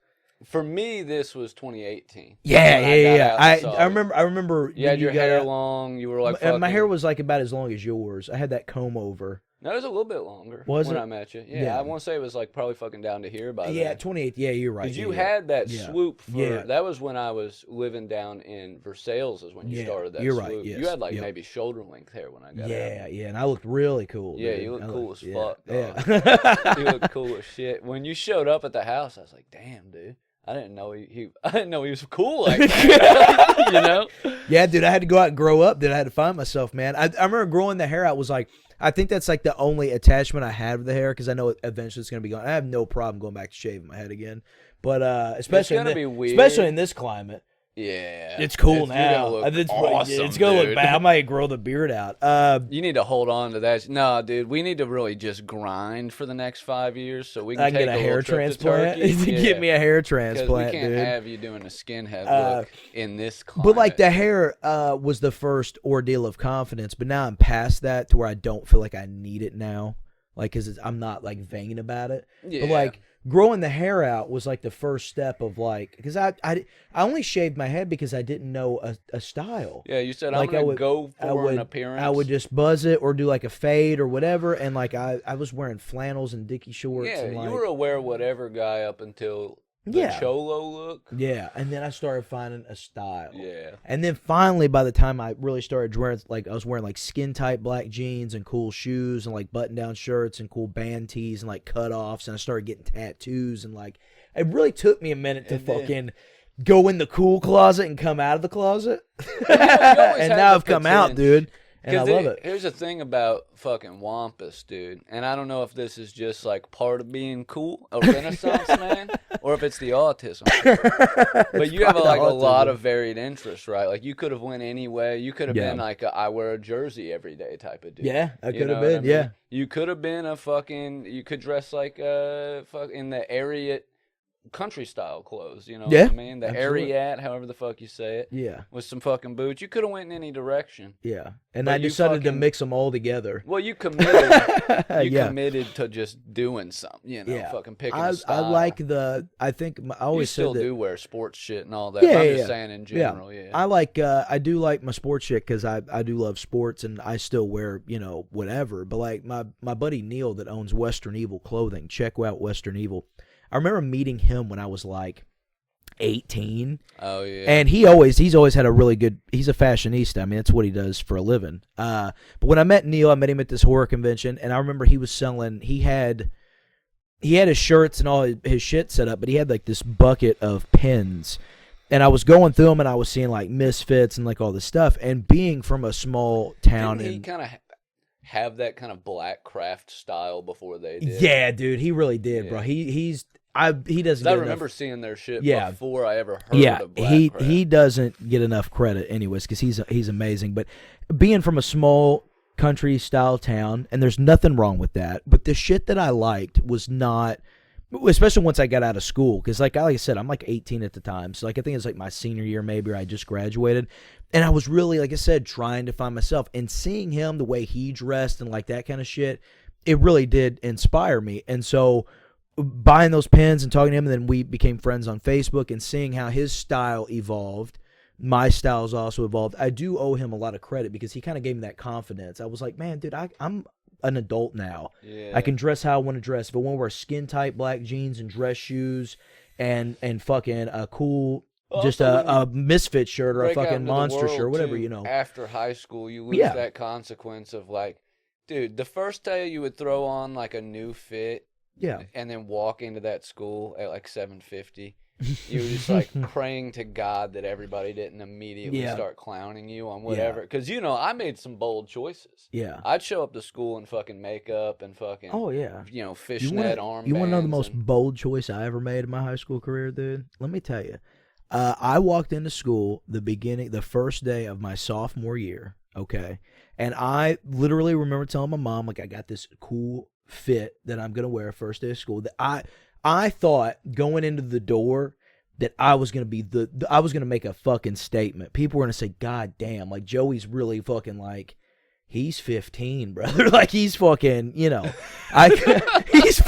For me, this was 2018. Yeah. I remember. You had your hair long. You were like, my hair was like about as long as yours. I had that comb over. No, it was a little bit longer when I met you. Yeah, I want to say it was like probably fucking down to here by then. Yeah, 28. Yeah, you're right. Because you had that swoop that was when I was living down in Versailles is when you started that swoop. Right, yes. You had like maybe shoulder length hair when I got out. Yeah, and I looked really cool. Yeah, dude. you look cool as fuck. Yeah. You look cool as shit. When you showed up at the house, I was like, damn, dude. I didn't know he was cool like that. Yeah, dude, I had to go out and grow up. Dude, I had to find myself, man. I remember growing the hair out was like, I think that's like the only attachment I had with the hair because I know eventually it's gonna be gone. I have no problem going back to shaving my head again, but especially in this climate. Yeah, it's cool now. It's awesome, it's gonna look bad. I might grow the beard out. You need to hold on to that. No, dude, we need to really just grind for the next 5 years so we can take get a hair transplant. Get me a hair transplant. We can't have you doing a skinhead look in this climate. But like the hair was the first ordeal of confidence, but now I'm past that to where I don't feel like I need it now. Like, because I'm not like vain about it. Yeah. But like growing the hair out was like the first step of like, because I only shaved my head because I didn't know a style. Yeah, you said like I'm gonna go for an appearance. I would just buzz it or do like a fade or whatever, and like I was wearing flannels and dicky shorts. Yeah, and like, you were a wear whatever guy up until the cholo look. Yeah, and then I started finding a style. Yeah. And then finally, by the time I really started wearing, like, I was wearing like skin tight black jeans and cool shoes and like button down shirts and cool band tees and like cutoffs, and I started getting tattoos, and like it really took me a minute to fucking go in the cool closet and come out of the closet. And now I've come out, dude. And I love it. Here's the thing about fucking Wampus, dude. And I don't know if this is just like part of being cool, a Renaissance man, or if it's the autism. But you have a lot of varied interests, right? Like you could have went any way. You could have been like I wear a jersey every day type of dude. Yeah, I could have been. I mean? Yeah. You could have been you could dress like in the Ariat country style clothes, you know what I mean? The Ariat, however the fuck you say it. Yeah. With some fucking boots. You could have went in any direction. Yeah. And I decided to mix them all together. Well, you committed. Committed to just doing something, fucking picking a style. I like I always still do wear sports shit and all that. I'm just saying in general, I do like my sports shit because I do love sports, and I still wear, whatever. But like my buddy Neil that owns Western Evil Clothing, check out Western Evil. I remember meeting him when I was like 18. Oh yeah. And he's always had a really good. He's a fashionista. I mean, that's what he does for a living. But when I met Neil, I met him at this horror convention, and I remember he was selling. He had his shirts and all his shit set up, but he had like this bucket of pins. And I was going through them, and I was seeing like Misfits and like all this stuff. And being from a small town, didn't he kind of have that kind of black craft style before they did? Yeah, dude, he really did, bro. He doesn't. I remember seeing their shit before I ever heard of black craft. He doesn't get enough credit, anyways, because he's amazing. But being from a small country style town, and there's nothing wrong with that. But the shit that I liked was not especially once I got out of school, because like I said, I'm like 18 at the time, so like I think it's like my senior year maybe, or I just graduated, and I was really, like I said, trying to find myself, and seeing him the way he dressed and like that kind of shit, it really did inspire me. And so buying those pins and talking to him, and then we became friends on Facebook, and seeing how his style evolved, my style's also evolved. I do owe him a lot of credit because he kind of gave me that confidence. I was like, man, dude, I'm an adult now. Yeah. I can dress how I want to dress. If I want to wear skin tight black jeans and dress shoes and fucking a cool just a misfit shirt or a fucking monster shirt or whatever, you know. After high school, you lose that consequence of like, dude, the first day you would throw on like a new fit, and then walk into that school at like 7:50. You were just like praying to God that everybody didn't immediately start clowning you on whatever. Because, you know, I made some bold choices. Yeah. I'd show up to school in fucking makeup and fucking, you know, fishnet armbands. You want to know the most bold choice I ever made in my high school career, dude? Let me tell you. I walked into school the first day of my sophomore year, okay? And I literally remember telling my mom, like, I got this cool fit that I'm going to wear first day of school that I thought going into the door that I was gonna be I was gonna make a fucking statement. People were gonna say, "God damn, like Joey's really fucking like, he's 15, brother. Like he's fucking, you know, he's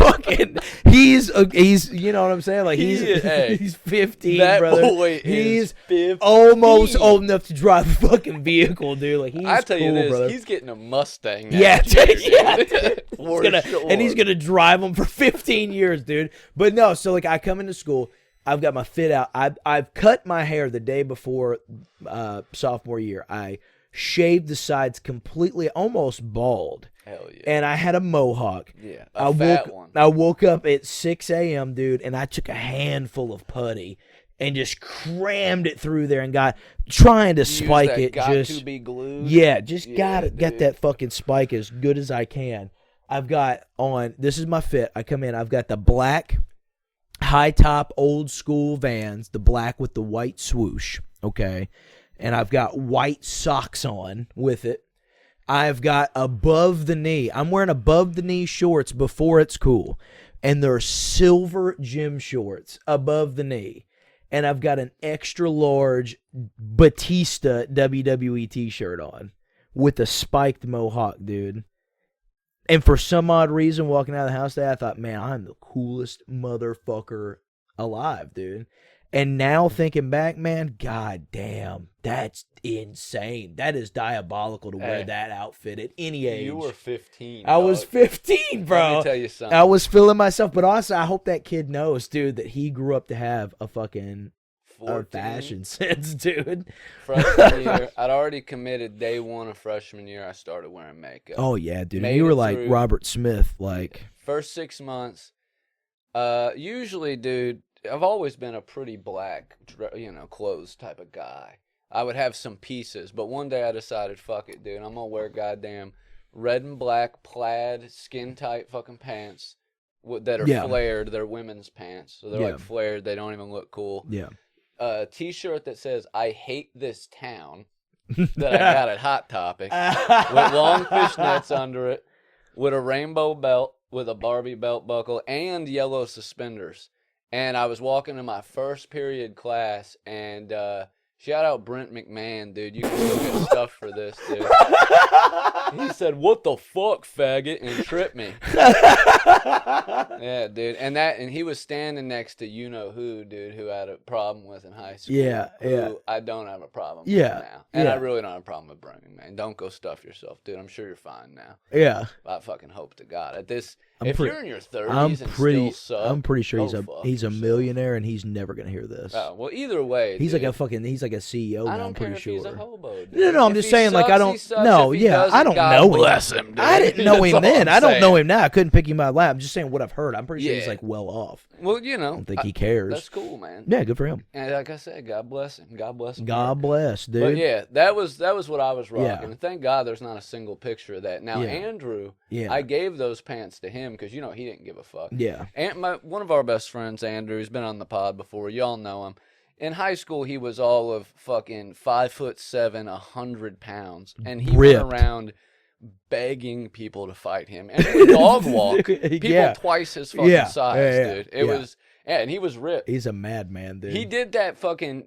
you know what I'm saying? Like he's 15, that brother. Boy he's 15. Almost old enough to drive a fucking vehicle, dude. Like I tell cool, you this, brother. he's getting a Mustang now. Yeah, Dude. And he's gonna drive them for 15 years, dude. But no, so like I come into school, I've got my fit out. I've cut my hair the day before sophomore year. I shaved the sides completely, almost bald. Hell yeah. And I had a mohawk. Yeah, fat one. I woke up at 6 a.m., dude, and I took a handful of putty and just crammed it through there and trying to spike it. To be glued. Yeah, got that fucking spike as good as I can. I've got on, this is my fit. I come in, I've got the black high top old school Vans, the black with the white swoosh, okay? And I've got white socks on with it. I've got above the knee. I'm wearing above the knee shorts before it's cool. And they're silver gym shorts above the knee. And I've got an extra large Batista WWE t-shirt on with a spiked mohawk, dude. And for some odd reason, walking out of the house today, I thought, man, I'm the coolest motherfucker alive, dude. And now thinking back, man, god damn, that's insane. That is diabolical to wear that outfit at any age. You were 15. I was 15, bro. Let me tell you something. I was feeling myself, but also I hope that kid knows, dude, that he grew up to have a fucking fashion sense, dude. Freshman year, I'd already committed day one of freshman year. I started wearing makeup. Oh yeah, dude. You were like Robert Smith, like first 6 months. Usually, dude, I've always been a pretty black, clothes type of guy. I would have some pieces, but one day I decided, fuck it, dude. I'm gonna wear goddamn red and black plaid, skin tight fucking pants that are flared. They're women's pants, so they're like flared. They don't even look cool. Yeah. A t-shirt that says "I hate this town" that I got at Hot Topic with long fishnets under it, with a rainbow belt with a Barbie belt buckle and yellow suspenders. And I was walking to my first period class, and shout out Brent McMahon, dude. You can still get stuff for this, dude. He said, "What the fuck, faggot," and tripped me. Yeah, dude. And he was standing next to you-know-who, dude, who I had a problem with in high school. Yeah, yeah. I don't have a problem with now. And I really don't have a problem with Brent McMahon. Don't go stuff yourself, dude. I'm sure you're fine now. Yeah. I fucking hope to God. You're in your 30s still suck, I'm pretty sure he's a millionaire and he's never gonna hear this. Oh, well, either way, he's dude, like a CEO now. I'm pretty sure. He's a hobo, dude. No, I'm just saying, like, I don't. No, yeah, I don't know him. Bless him, dude. I didn't know him then. I don't know him now. I couldn't pick him out of the lab. I'm just saying what I've heard. I'm pretty sure he's like well off. Well, I don't think he cares. That's cool, man. Yeah, good for him. And like I said, God bless him. God bless him. God bless, dude. But yeah, that was what I was rocking. And thank God there's not a single picture of that. Now Andrew, I gave those pants to him because he didn't give a fuck. Yeah. And one of our best friends, Andrew, he's been on the pod before. Y'all know him. In high school, he was all of fucking 5'7", 100 pounds, and he went around begging people to fight him. And he would dog walk people twice his fucking size, dude. It was, and he was ripped. He's a madman, dude. He did that fucking,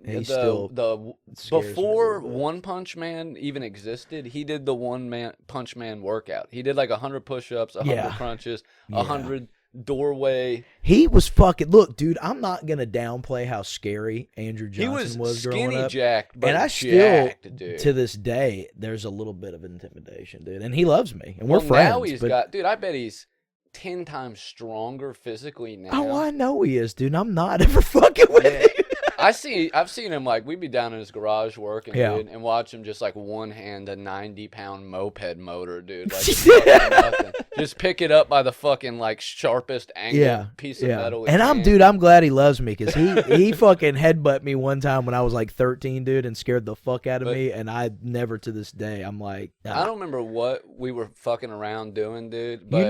before One Punch Man even existed, he did the Punch Man workout. He did like 100 push-ups, 100 crunches, 100 doorway. He was fucking, look, dude, I'm not going to downplay how scary Andrew Johnson was growing up. He was skinny jacked, but and I jacked, still, dude. To this day, there's a little bit of intimidation, dude. And he loves me, and we're friends. Now he's got, dude, I bet he's 10 times stronger physically now. Oh, I know he is, dude. I'm not ever fucking with him. I've seen him, like, we'd be down in his garage working, dude, and watch him just, like, one-hand a 90-pound moped motor, dude. Like, nothing. Just pick it up by the fucking, like, sharpest angle piece of metal. And I'm glad he loves me, because he fucking headbutt me one time when I was, like, 13, dude, and scared the fuck out of me, and I never, to this day, I'm like... I don't remember what we were fucking around doing, dude, but... You're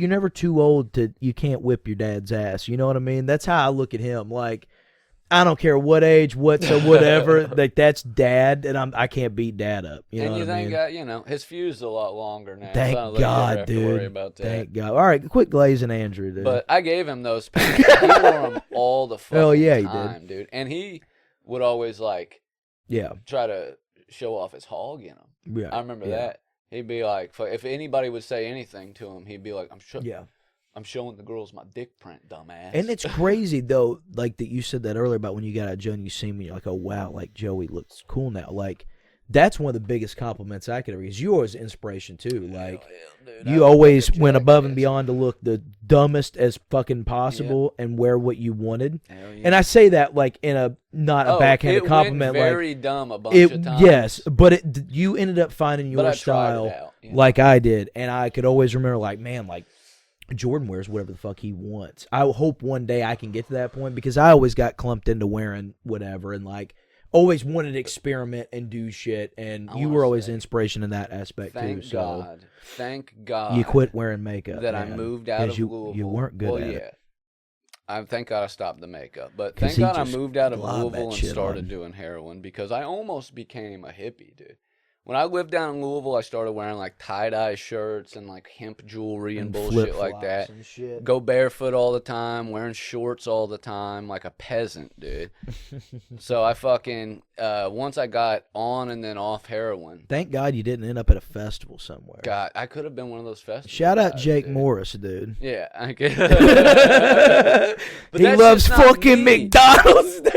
never too old to... You can't whip your dad's ass, you know what I mean? That's how I look at him, like... I don't care what age, whatever. Like, that's dad, and I can't beat dad up. You know what I mean? You know, his fuse is a lot longer now. Thank so God, dude. Worry about that. Thank God. All right, quit glazing Andrew, dude. But I gave him those pants. He wore them all the fucking time, dude. And he would always like, try to show off his hog in them. Yeah, I remember that. He'd be like, if anybody would say anything to him, he'd be like, I'm showing the girls my dick print, dumbass. And it's crazy, though, like that you said that earlier about when you got out of jail and you see me, you're like, oh, wow, like, Joey looks cool now. Like, that's one of the biggest compliments I could ever get. Because you always inspiration, too. Like, dude, you always went above and beyond to look the dumbest as fucking possible and wear what you wanted. And I say that, like, in a, not a backhanded compliment. Went very dumb a bunch of times. Yes, but you ended up finding your style like I did. And I could always remember, like, man, like, Jordan wears whatever the fuck he wants. I hope one day I can get to that point, because I always got clumped into wearing whatever and like always wanted to experiment and do shit, and you were always inspiration in that aspect too. So thank God you quit wearing makeup. That I moved out of Louisville. You weren't good at it. Thank God I stopped the makeup, but thank God I moved out of Louisville and started doing heroin, because I almost became a hippie, dude. When I lived down in Louisville, I started wearing, like, tie-dye shirts and, like, hemp jewelry and bullshit like that. Go barefoot all the time, wearing shorts all the time, like a peasant, dude. So I fucking, once I got on and then off heroin. Thank God you didn't end up at a festival somewhere. God, I could have been one of those festivals. Shout out Jake Morris, dude. Yeah, I could. He loves fucking McDonald's, dude.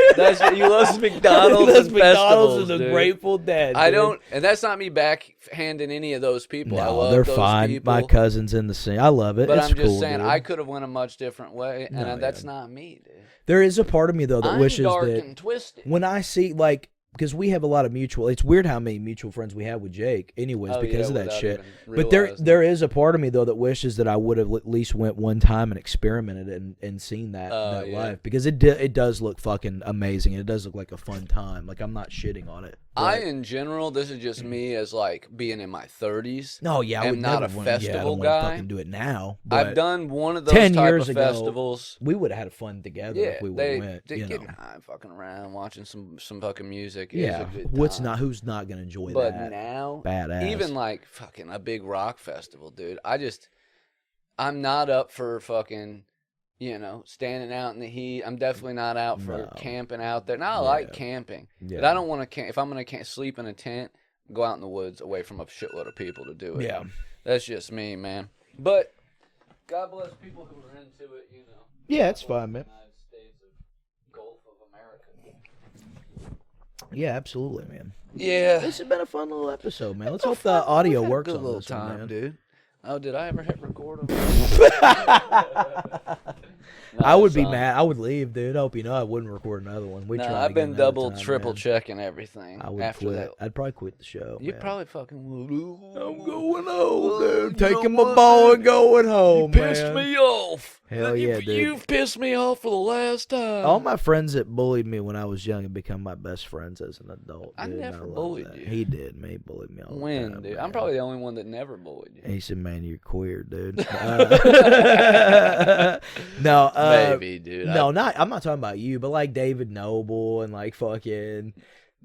He loves McDonald's and festivals, and the Grateful Dead, dude. I don't, and that's not me backhanding any of those people. No, I love they're those fine. people. My cousin's in the scene. I love it. But it's I'm just cool, saying, dude. I could have went a much different way, and that's not me, dude. There is a part of me, though, that I'm wishes dark that and twisted. When I see, like, because we have a lot of mutual, it's weird how many mutual friends we have with Jake anyways because of that shit. But there is a part of me, though, that wishes that I would have at least went one time and experimented and seen that life, because it does look fucking amazing, and it does look like a fun time. Like, I'm not shitting on it. In general, this is just me as, like, being in my 30s. No, yeah, I would not never a festival I don't guy. Fucking do it now. I've done one of those 10 type years of ago, festivals. We would have had fun together if we would have went. They getting high, fucking around, watching some fucking music. Yeah, who's not gonna enjoy but that? But now, badass. Even like fucking a big rock festival, dude. I'm not up for fucking, standing out in the heat. I'm definitely not out for camping out there. Now I like camping, but I don't want to camp. If I'm gonna sleep in a tent, go out in the woods away from a shitload of people to do it. Yeah, that's just me, man. But God bless people who are into it. Yeah, it's fine, man. Yeah, absolutely, man. Yeah. This has been a fun little episode, man. Let's hope the audio works on this time, man. Dude. Oh, did I ever hit record? I would be mad. I would leave, dude. I hope you know I wouldn't record another one. I've been double, triple checking everything. I would quit. I'd probably quit the show. You probably fucking would. I'm going home, dude. Taking my ball and going home, man. You pissed me off. Hell yeah, dude. You've pissed me off for the last time. All my friends that bullied me when I was young have become my best friends as an adult. I never bullied you. He did. He bullied me all the time. When, dude? Man. I'm probably the only one that never bullied you. He said, man, you're queer, dude. No. Maybe, dude. No, I'm not talking about you, but like David Noble and like fucking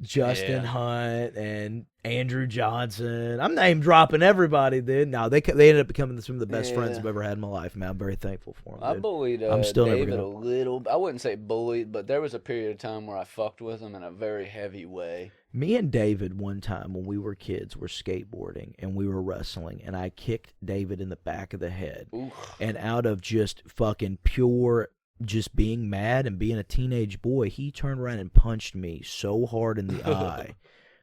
Justin Hunt and Andrew Johnson. I'm name dropping everybody, dude. No, they ended up becoming some of the best friends I've ever had in my life, man. I'm very thankful for them. I bullied I'm still David never a little. I wouldn't say bullied, but there was a period of time where I fucked with him in a very heavy way. Me and David one time when we were kids were skateboarding and we were wrestling, and I kicked David in the back of the head. Oof. And out of just fucking pure just being mad and being a teenage boy, he turned around and punched me so hard in the eye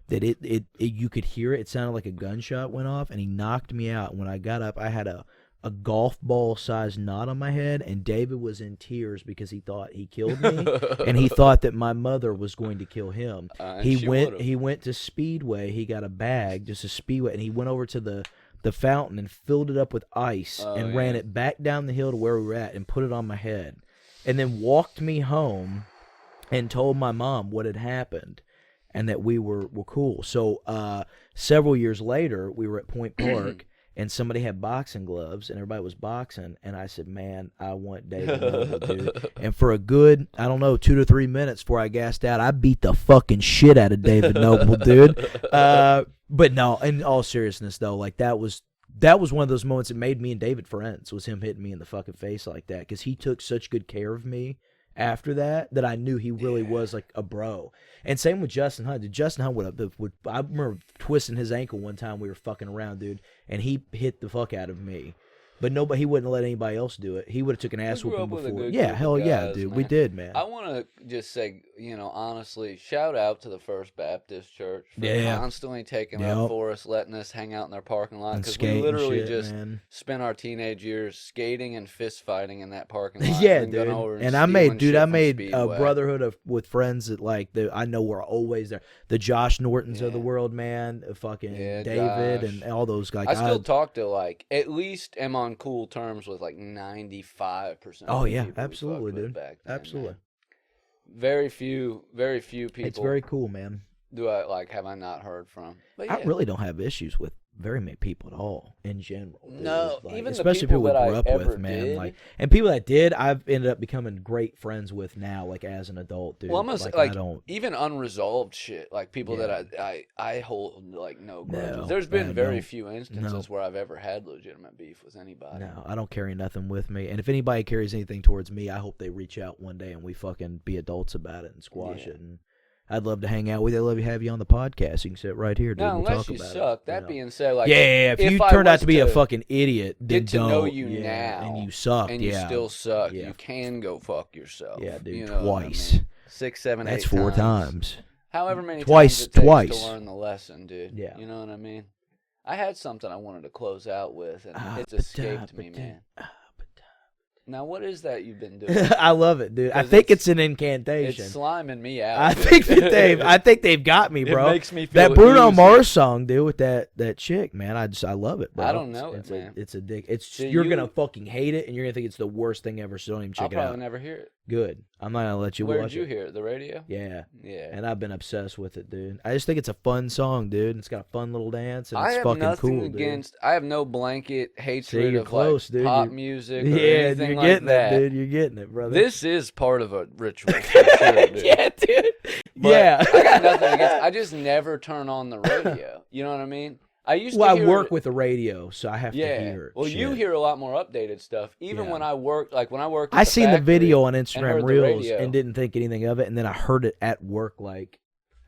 that it you could hear it. It sounded like a gunshot went off, and he knocked me out. When I got up, I had a golf ball sized knot on my head, and David was in tears because he thought he killed me, and he thought that my mother was going to kill him. He went to Speedway. He got a bag, just a Speedway, and he went over to the fountain and filled it up with ice and ran it back down the hill to where we were at and put it on my head. And then walked me home and told my mom what had happened and that we were cool. So several years later, we were at Point Park, and somebody had boxing gloves, and everybody was boxing. And I said, man, I want David Noble, dude. And for a good, 2 to 3 minutes before I gassed out, I beat the fucking shit out of David Noble, dude. But no, in all seriousness, though, like that was one of those moments that made me and David friends, was him hitting me in the fucking face like that, because he took such good care of me after that I knew he really was like a bro. And same with Justin Hunt. Dude, Justin Hunt would I remember twisting his ankle one time we were fucking around, dude, and he hit the fuck out of me. But he wouldn't let anybody else do it. He would have took an ass whooping before. Yeah, hell yeah, dude. Man. We did, man. I want to just say, honestly, shout out to the First Baptist Church for constantly taking up for us, letting us hang out in their parking lot. Because we literally spent our teenage years skating and fist fighting in that parking lot. Yeah, dude. And I made a brotherhood with friends that I know were always there. The Josh Nortons of the world, man. Fucking David Josh. And all those guys. I still talk to at least am on cool terms with 95%. Oh yeah, absolutely, dude. Then, absolutely. Man. Very few people. It's very cool, man. Do I have I not heard from? But I really don't have issues with very many people at all in general. Dude. No, even especially the people that I grew up ever with, man. did. And people that did, I've ended up becoming great friends with now, as an adult, dude. Well, I'm gonna say, I don't even unresolved shit, people that I hold no grudges. No, There's been very few instances where I've ever had legitimate beef with anybody. No, I don't carry nothing with me. And if anybody carries anything towards me, I hope they reach out one day and we fucking be adults about it and squash it. And I'd love to hang out with you. I'd love to have you on the podcast. You can sit right here, dude. No, we'll unless talk you about suck. It, that being said, if you turned out to be a fucking idiot, then get to know you now, and you suck, and you still suck, you can go fuck yourself. Yeah, dude, What twice. I mean? 6, 7, 8 That's 4 times. However many twice, times it takes to learn the lesson, dude. Yeah. You know what I mean? I had something I wanted to close out with, and it's escaped me, man. Now, what is that you've been doing? I love it, dude. I think it's an incantation. It's sliming me out. I think they've got me, bro. It makes me feel that Bruno oozy. Mars song, dude, with that chick, man. I love it, bro. I don't know man. It's a dick. You're gonna fucking hate it, and you're gonna think it's the worst thing ever. So don't even check it out. I'll probably never hear it. Good. I'm not gonna let you watch it. Where did you hear it? The radio? Yeah. Yeah. And I've been obsessed with it, dude. I just think it's a fun song, dude. It's got a fun little dance, and it's fucking cool, dude. I have no blanket hatred of dude. pop music or anything you're getting that. it, dude. You're getting it, brother. This is part of a ritual, for sure, dude. Yeah, dude. But I got nothing against. I just never turn on the radio. You know what I mean? I work with the radio, so I have to hear it. Well, you hear a lot more updated stuff. Even when I worked, when I worked. I seen the video on Instagram Reels and didn't think anything of it, and then I heard it at work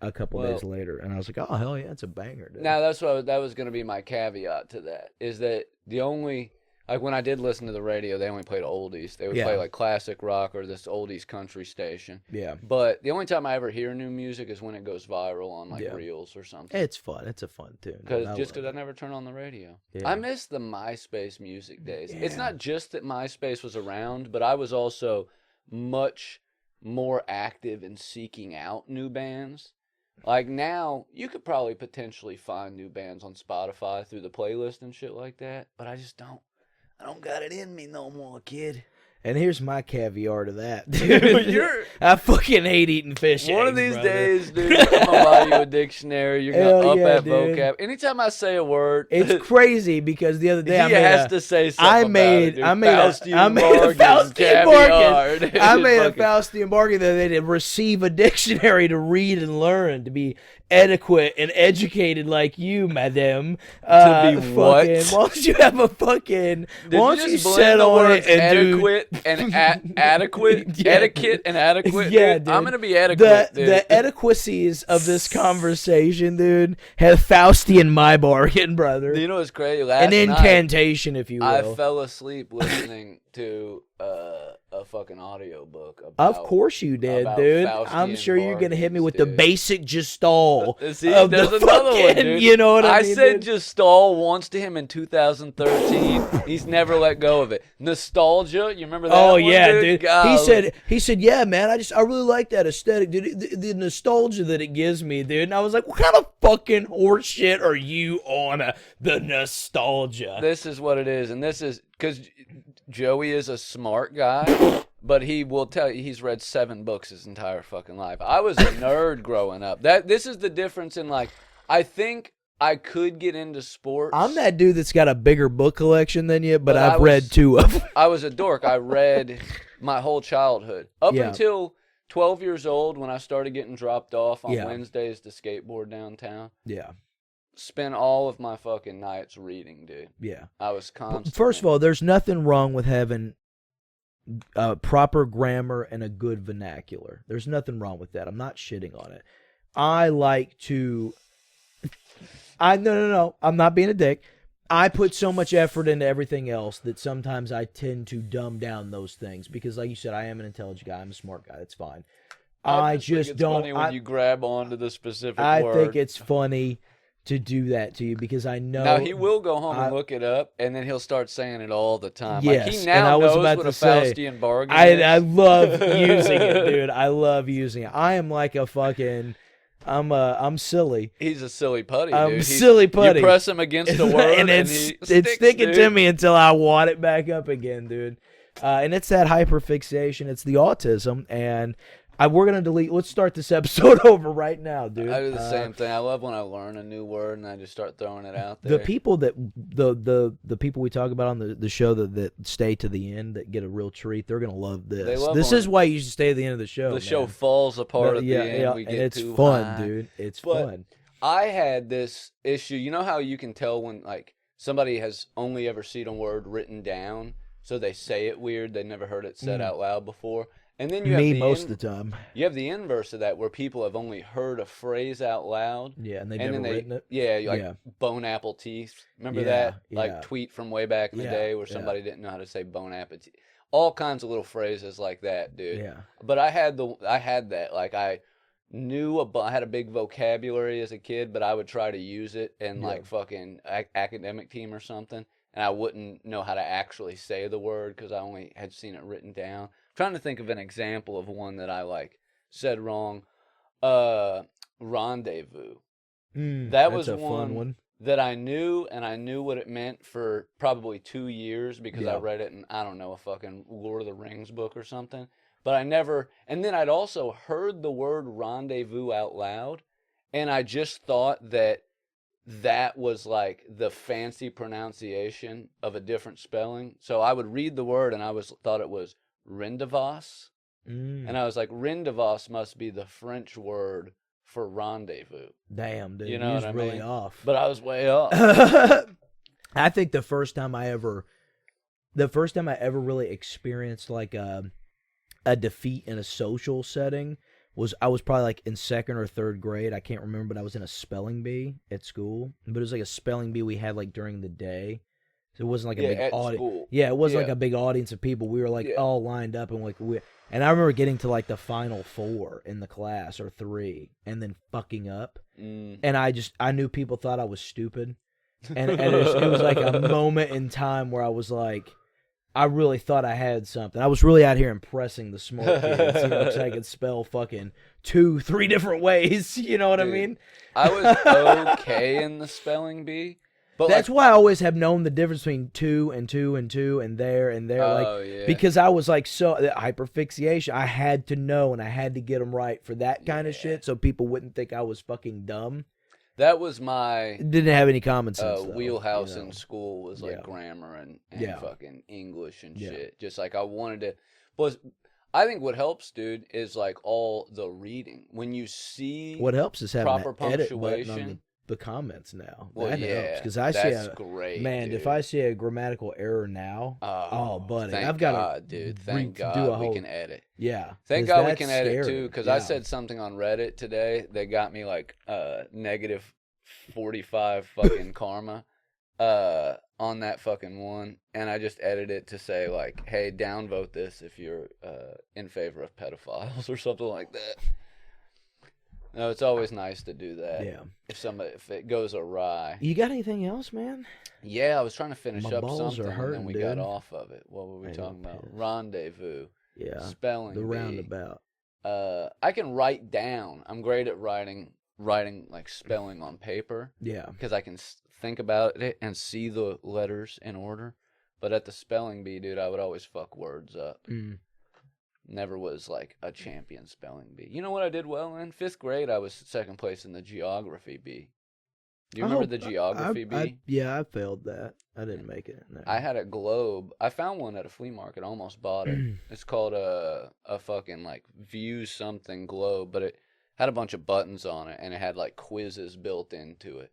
a couple days later, and I was like, "Oh hell yeah, it's a banger." Dude. Now that was going to be my caveat to that. Is that the only when I did listen to the radio, they only played oldies. They would play classic rock or this oldies country station. Yeah. But the only time I ever hear new music is when it goes viral on Reels or something. It's fun. It's a fun tune. Because I never turn on the radio. Yeah. I miss the MySpace music days. Yeah. It's not just that MySpace was around, but I was also much more active in seeking out new bands. Now, you could probably potentially find new bands on Spotify through the playlist and shit like that, but I just don't. I don't got it in me no more, kid. And here's my caviar to that, dude. I fucking hate eating fish One eggs, of these brother. days, dude, I'm going to buy you a dictionary. You're going to up that vocab. Anytime I say a word. It's crazy because the other day I made to say something I made a Faustian bargain. I made a Faustian bargain that they did receive a dictionary to read and learn, to be adequate and educated like you, madam. To be what? Why don't you have a fucking... Did why don't you set on it and adequate and adequate? Yeah, etiquette and adequate? Yeah, dude. I'm going to be adequate, dude. The adequacies of this conversation, dude, have Faustian my bargain, brother. You know what's crazy? An incantation, if you will. I fell asleep listening to a fucking audio book. Of course you did, dude. I'm sure you're gonna hit me with the basic gestalt. See, there's another one, dude. You know what I mean? I said gestalt once to him in 2013. He's never let go of it. Nostalgia, you remember that? Oh one, yeah, dude. He said, yeah, man. I really like that aesthetic, dude. The nostalgia that it gives me, dude. And I was like, what kind of fucking horse shit are you on? The nostalgia. This is what it is, and this is because Joey is a smart guy, but he will tell you he's read 7 books his entire fucking life. I was a nerd growing up. This is the difference in, like, I think I could get into sports. I'm that dude that's got a bigger book collection than you, but I've read 2 of them. I was a dork. I read my whole childhood up until 12 years old when I started getting dropped off on Wednesdays to skateboard downtown. Yeah. Spent all of my fucking nights reading, dude. Yeah. I was constant. First of all, there's nothing wrong with having proper grammar and a good vernacular. There's nothing wrong with that. I'm not shitting on it. I like to... No. I'm not being a dick. I put so much effort into everything else that sometimes I tend to dumb down those things because, like you said, I am an intelligent guy. I'm a smart guy. That's fine. I just don't... Funny when you grab onto the specific word. I think it's funny to do that to you because I know... Now, he will go home and look it up, and then he'll start saying it all the time. Yes, like, he now knows what a Faustian bargain is. I love using it, dude. I love using it. I am like a fucking... I'm silly. He's a silly putty, dude. I'm silly putty. You press him against the word, and it's sticking to me until I wad it back up again, dude. And it's that hyperfixation. It's the autism, and... we're going to delete... Let's start this episode over right now, dude. I do the same thing. I love when I learn a new word and I just start throwing it out there. The people that... The people we talk about on the show that stay to the end, that get a real treat, they're going to love this. This is why you should stay at the end of the show, show falls apart at the end. Yeah, we get and it's too fun, high. Dude. It's fun. I had this issue. You know how you can tell when, like, somebody has only ever seen a word written down, so they say it weird. They never heard it said out loud before. And then you have most of the time. You have the inverse of that, where people have only heard a phrase out loud. Yeah, and they've never written it. Yeah, like bone apple teeth. Remember that? Like tweet from way back in the day where somebody didn't know how to say bone apple teeth. All kinds of little phrases like that, dude. Yeah. But I had that. Like, I had a big vocabulary as a kid, but I would try to use it in like fucking academic team or something, and I wouldn't know how to actually say the word because I only had seen it written down. Trying to think of an example of one that I like said wrong. Rendezvous. That was a fun one that I knew, and I knew what it meant for probably 2 years because I read it in, I don't know, a fucking Lord of the Rings book or something. But I never, and then I'd also heard the word rendezvous out loud, and I just thought that was like the fancy pronunciation of a different spelling. So I would read the word, and I thought it was rendezvous. And I was like, rendezvous must be the French word for rendezvous. Damn, dude. You know what I really mean? Off. But I was way off. I think the first time I ever really experienced like a defeat in a social setting I was probably like in 2nd or 3rd grade. I can't remember, but I was in a spelling bee at school. But it was like a spelling bee we had like during the day. So it wasn't like a big audience. Yeah, it wasn't like a big audience of people. We were like all lined up and and I remember getting to like the final 4 in the class or 3 and then fucking up. And I knew people thought I was stupid. And it was like a moment in time where I was like, I really thought I had something. I was really out here impressing the smart kids, because I could spell fucking 2-3 different ways. You know what I mean? I was okay in the spelling bee, But that's why I always have known the difference between 2 and 2 and 2 and there and there. Oh, like, yeah. Because I was like, so hyperfixation. I had to know and I had to get them right for that kind of shit so people wouldn't think I was fucking dumb. That was my Didn't have any common sense. wheelhouse in school was like grammar and fucking English and shit. Just like I wanted to. But I think what helps, dude, is like all the reading. When you see what helps is having proper an edit punctuation. button on the comments now. Well, that yeah, helps because I that's see great, man. dude. If I see a grammatical error now, buddy, thank I've got God, dude. Thank God we can edit. Yeah, thank God we can edit too. Because I said something on Reddit today that got me like negative 45 fucking karma on that fucking one, and I just edited it to say like, hey, downvote this if you're in favor of pedophiles or something like that. No, it's always nice to do that. Yeah. If it goes awry. You got anything else, man? Yeah, I was trying to finish up balls something, are hurting, and then we dude. got off of it. What were we talking about? Rendezvous. Yeah. Spelling The bee. roundabout. I can write down. I'm great at writing like spelling on paper. Yeah. Because I can think about it and see the letters in order. But at the spelling bee, dude, I would always fuck words up. Never was like a champion spelling bee. You know what I did well in? 5th grade, I was 2nd place in the geography bee. Do you remember the geography bee? I failed that. I didn't make it. No. I had a globe. I found one at a flea market. Almost bought it. It's called a fucking like view something globe, but it had a bunch of buttons on it, and it had like quizzes built into it.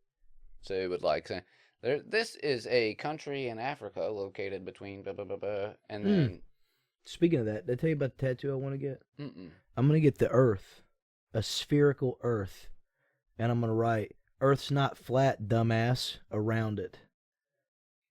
So it would like say, this is a country in Africa located between blah, blah, blah, blah. And then... Speaking of that, did I tell you about the tattoo I want to get? Mm-mm. I'm going to get the Earth, a spherical Earth, and I'm going to write, Earth's not flat, dumbass, around it.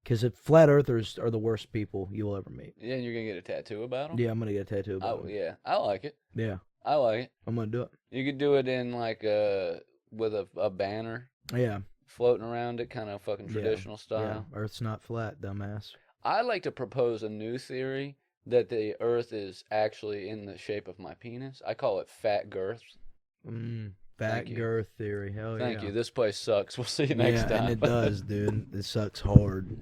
Because flat earthers are the worst people you will ever meet. Yeah, and you're going to get a tattoo about them? Yeah, I'm going to get a tattoo about them. Yeah, I like it. Yeah. I like it. I'm going to do it. You could do it in like with a banner. Yeah. Floating around it, kind of fucking traditional style. Yeah. Earth's not flat, dumbass. I like to propose a new theory that the Earth is actually in the shape of my penis. I call it fat girth. Fat girth theory. Hell yeah. Thank you. This place sucks. We'll see you next time. And it does, dude. It sucks hard.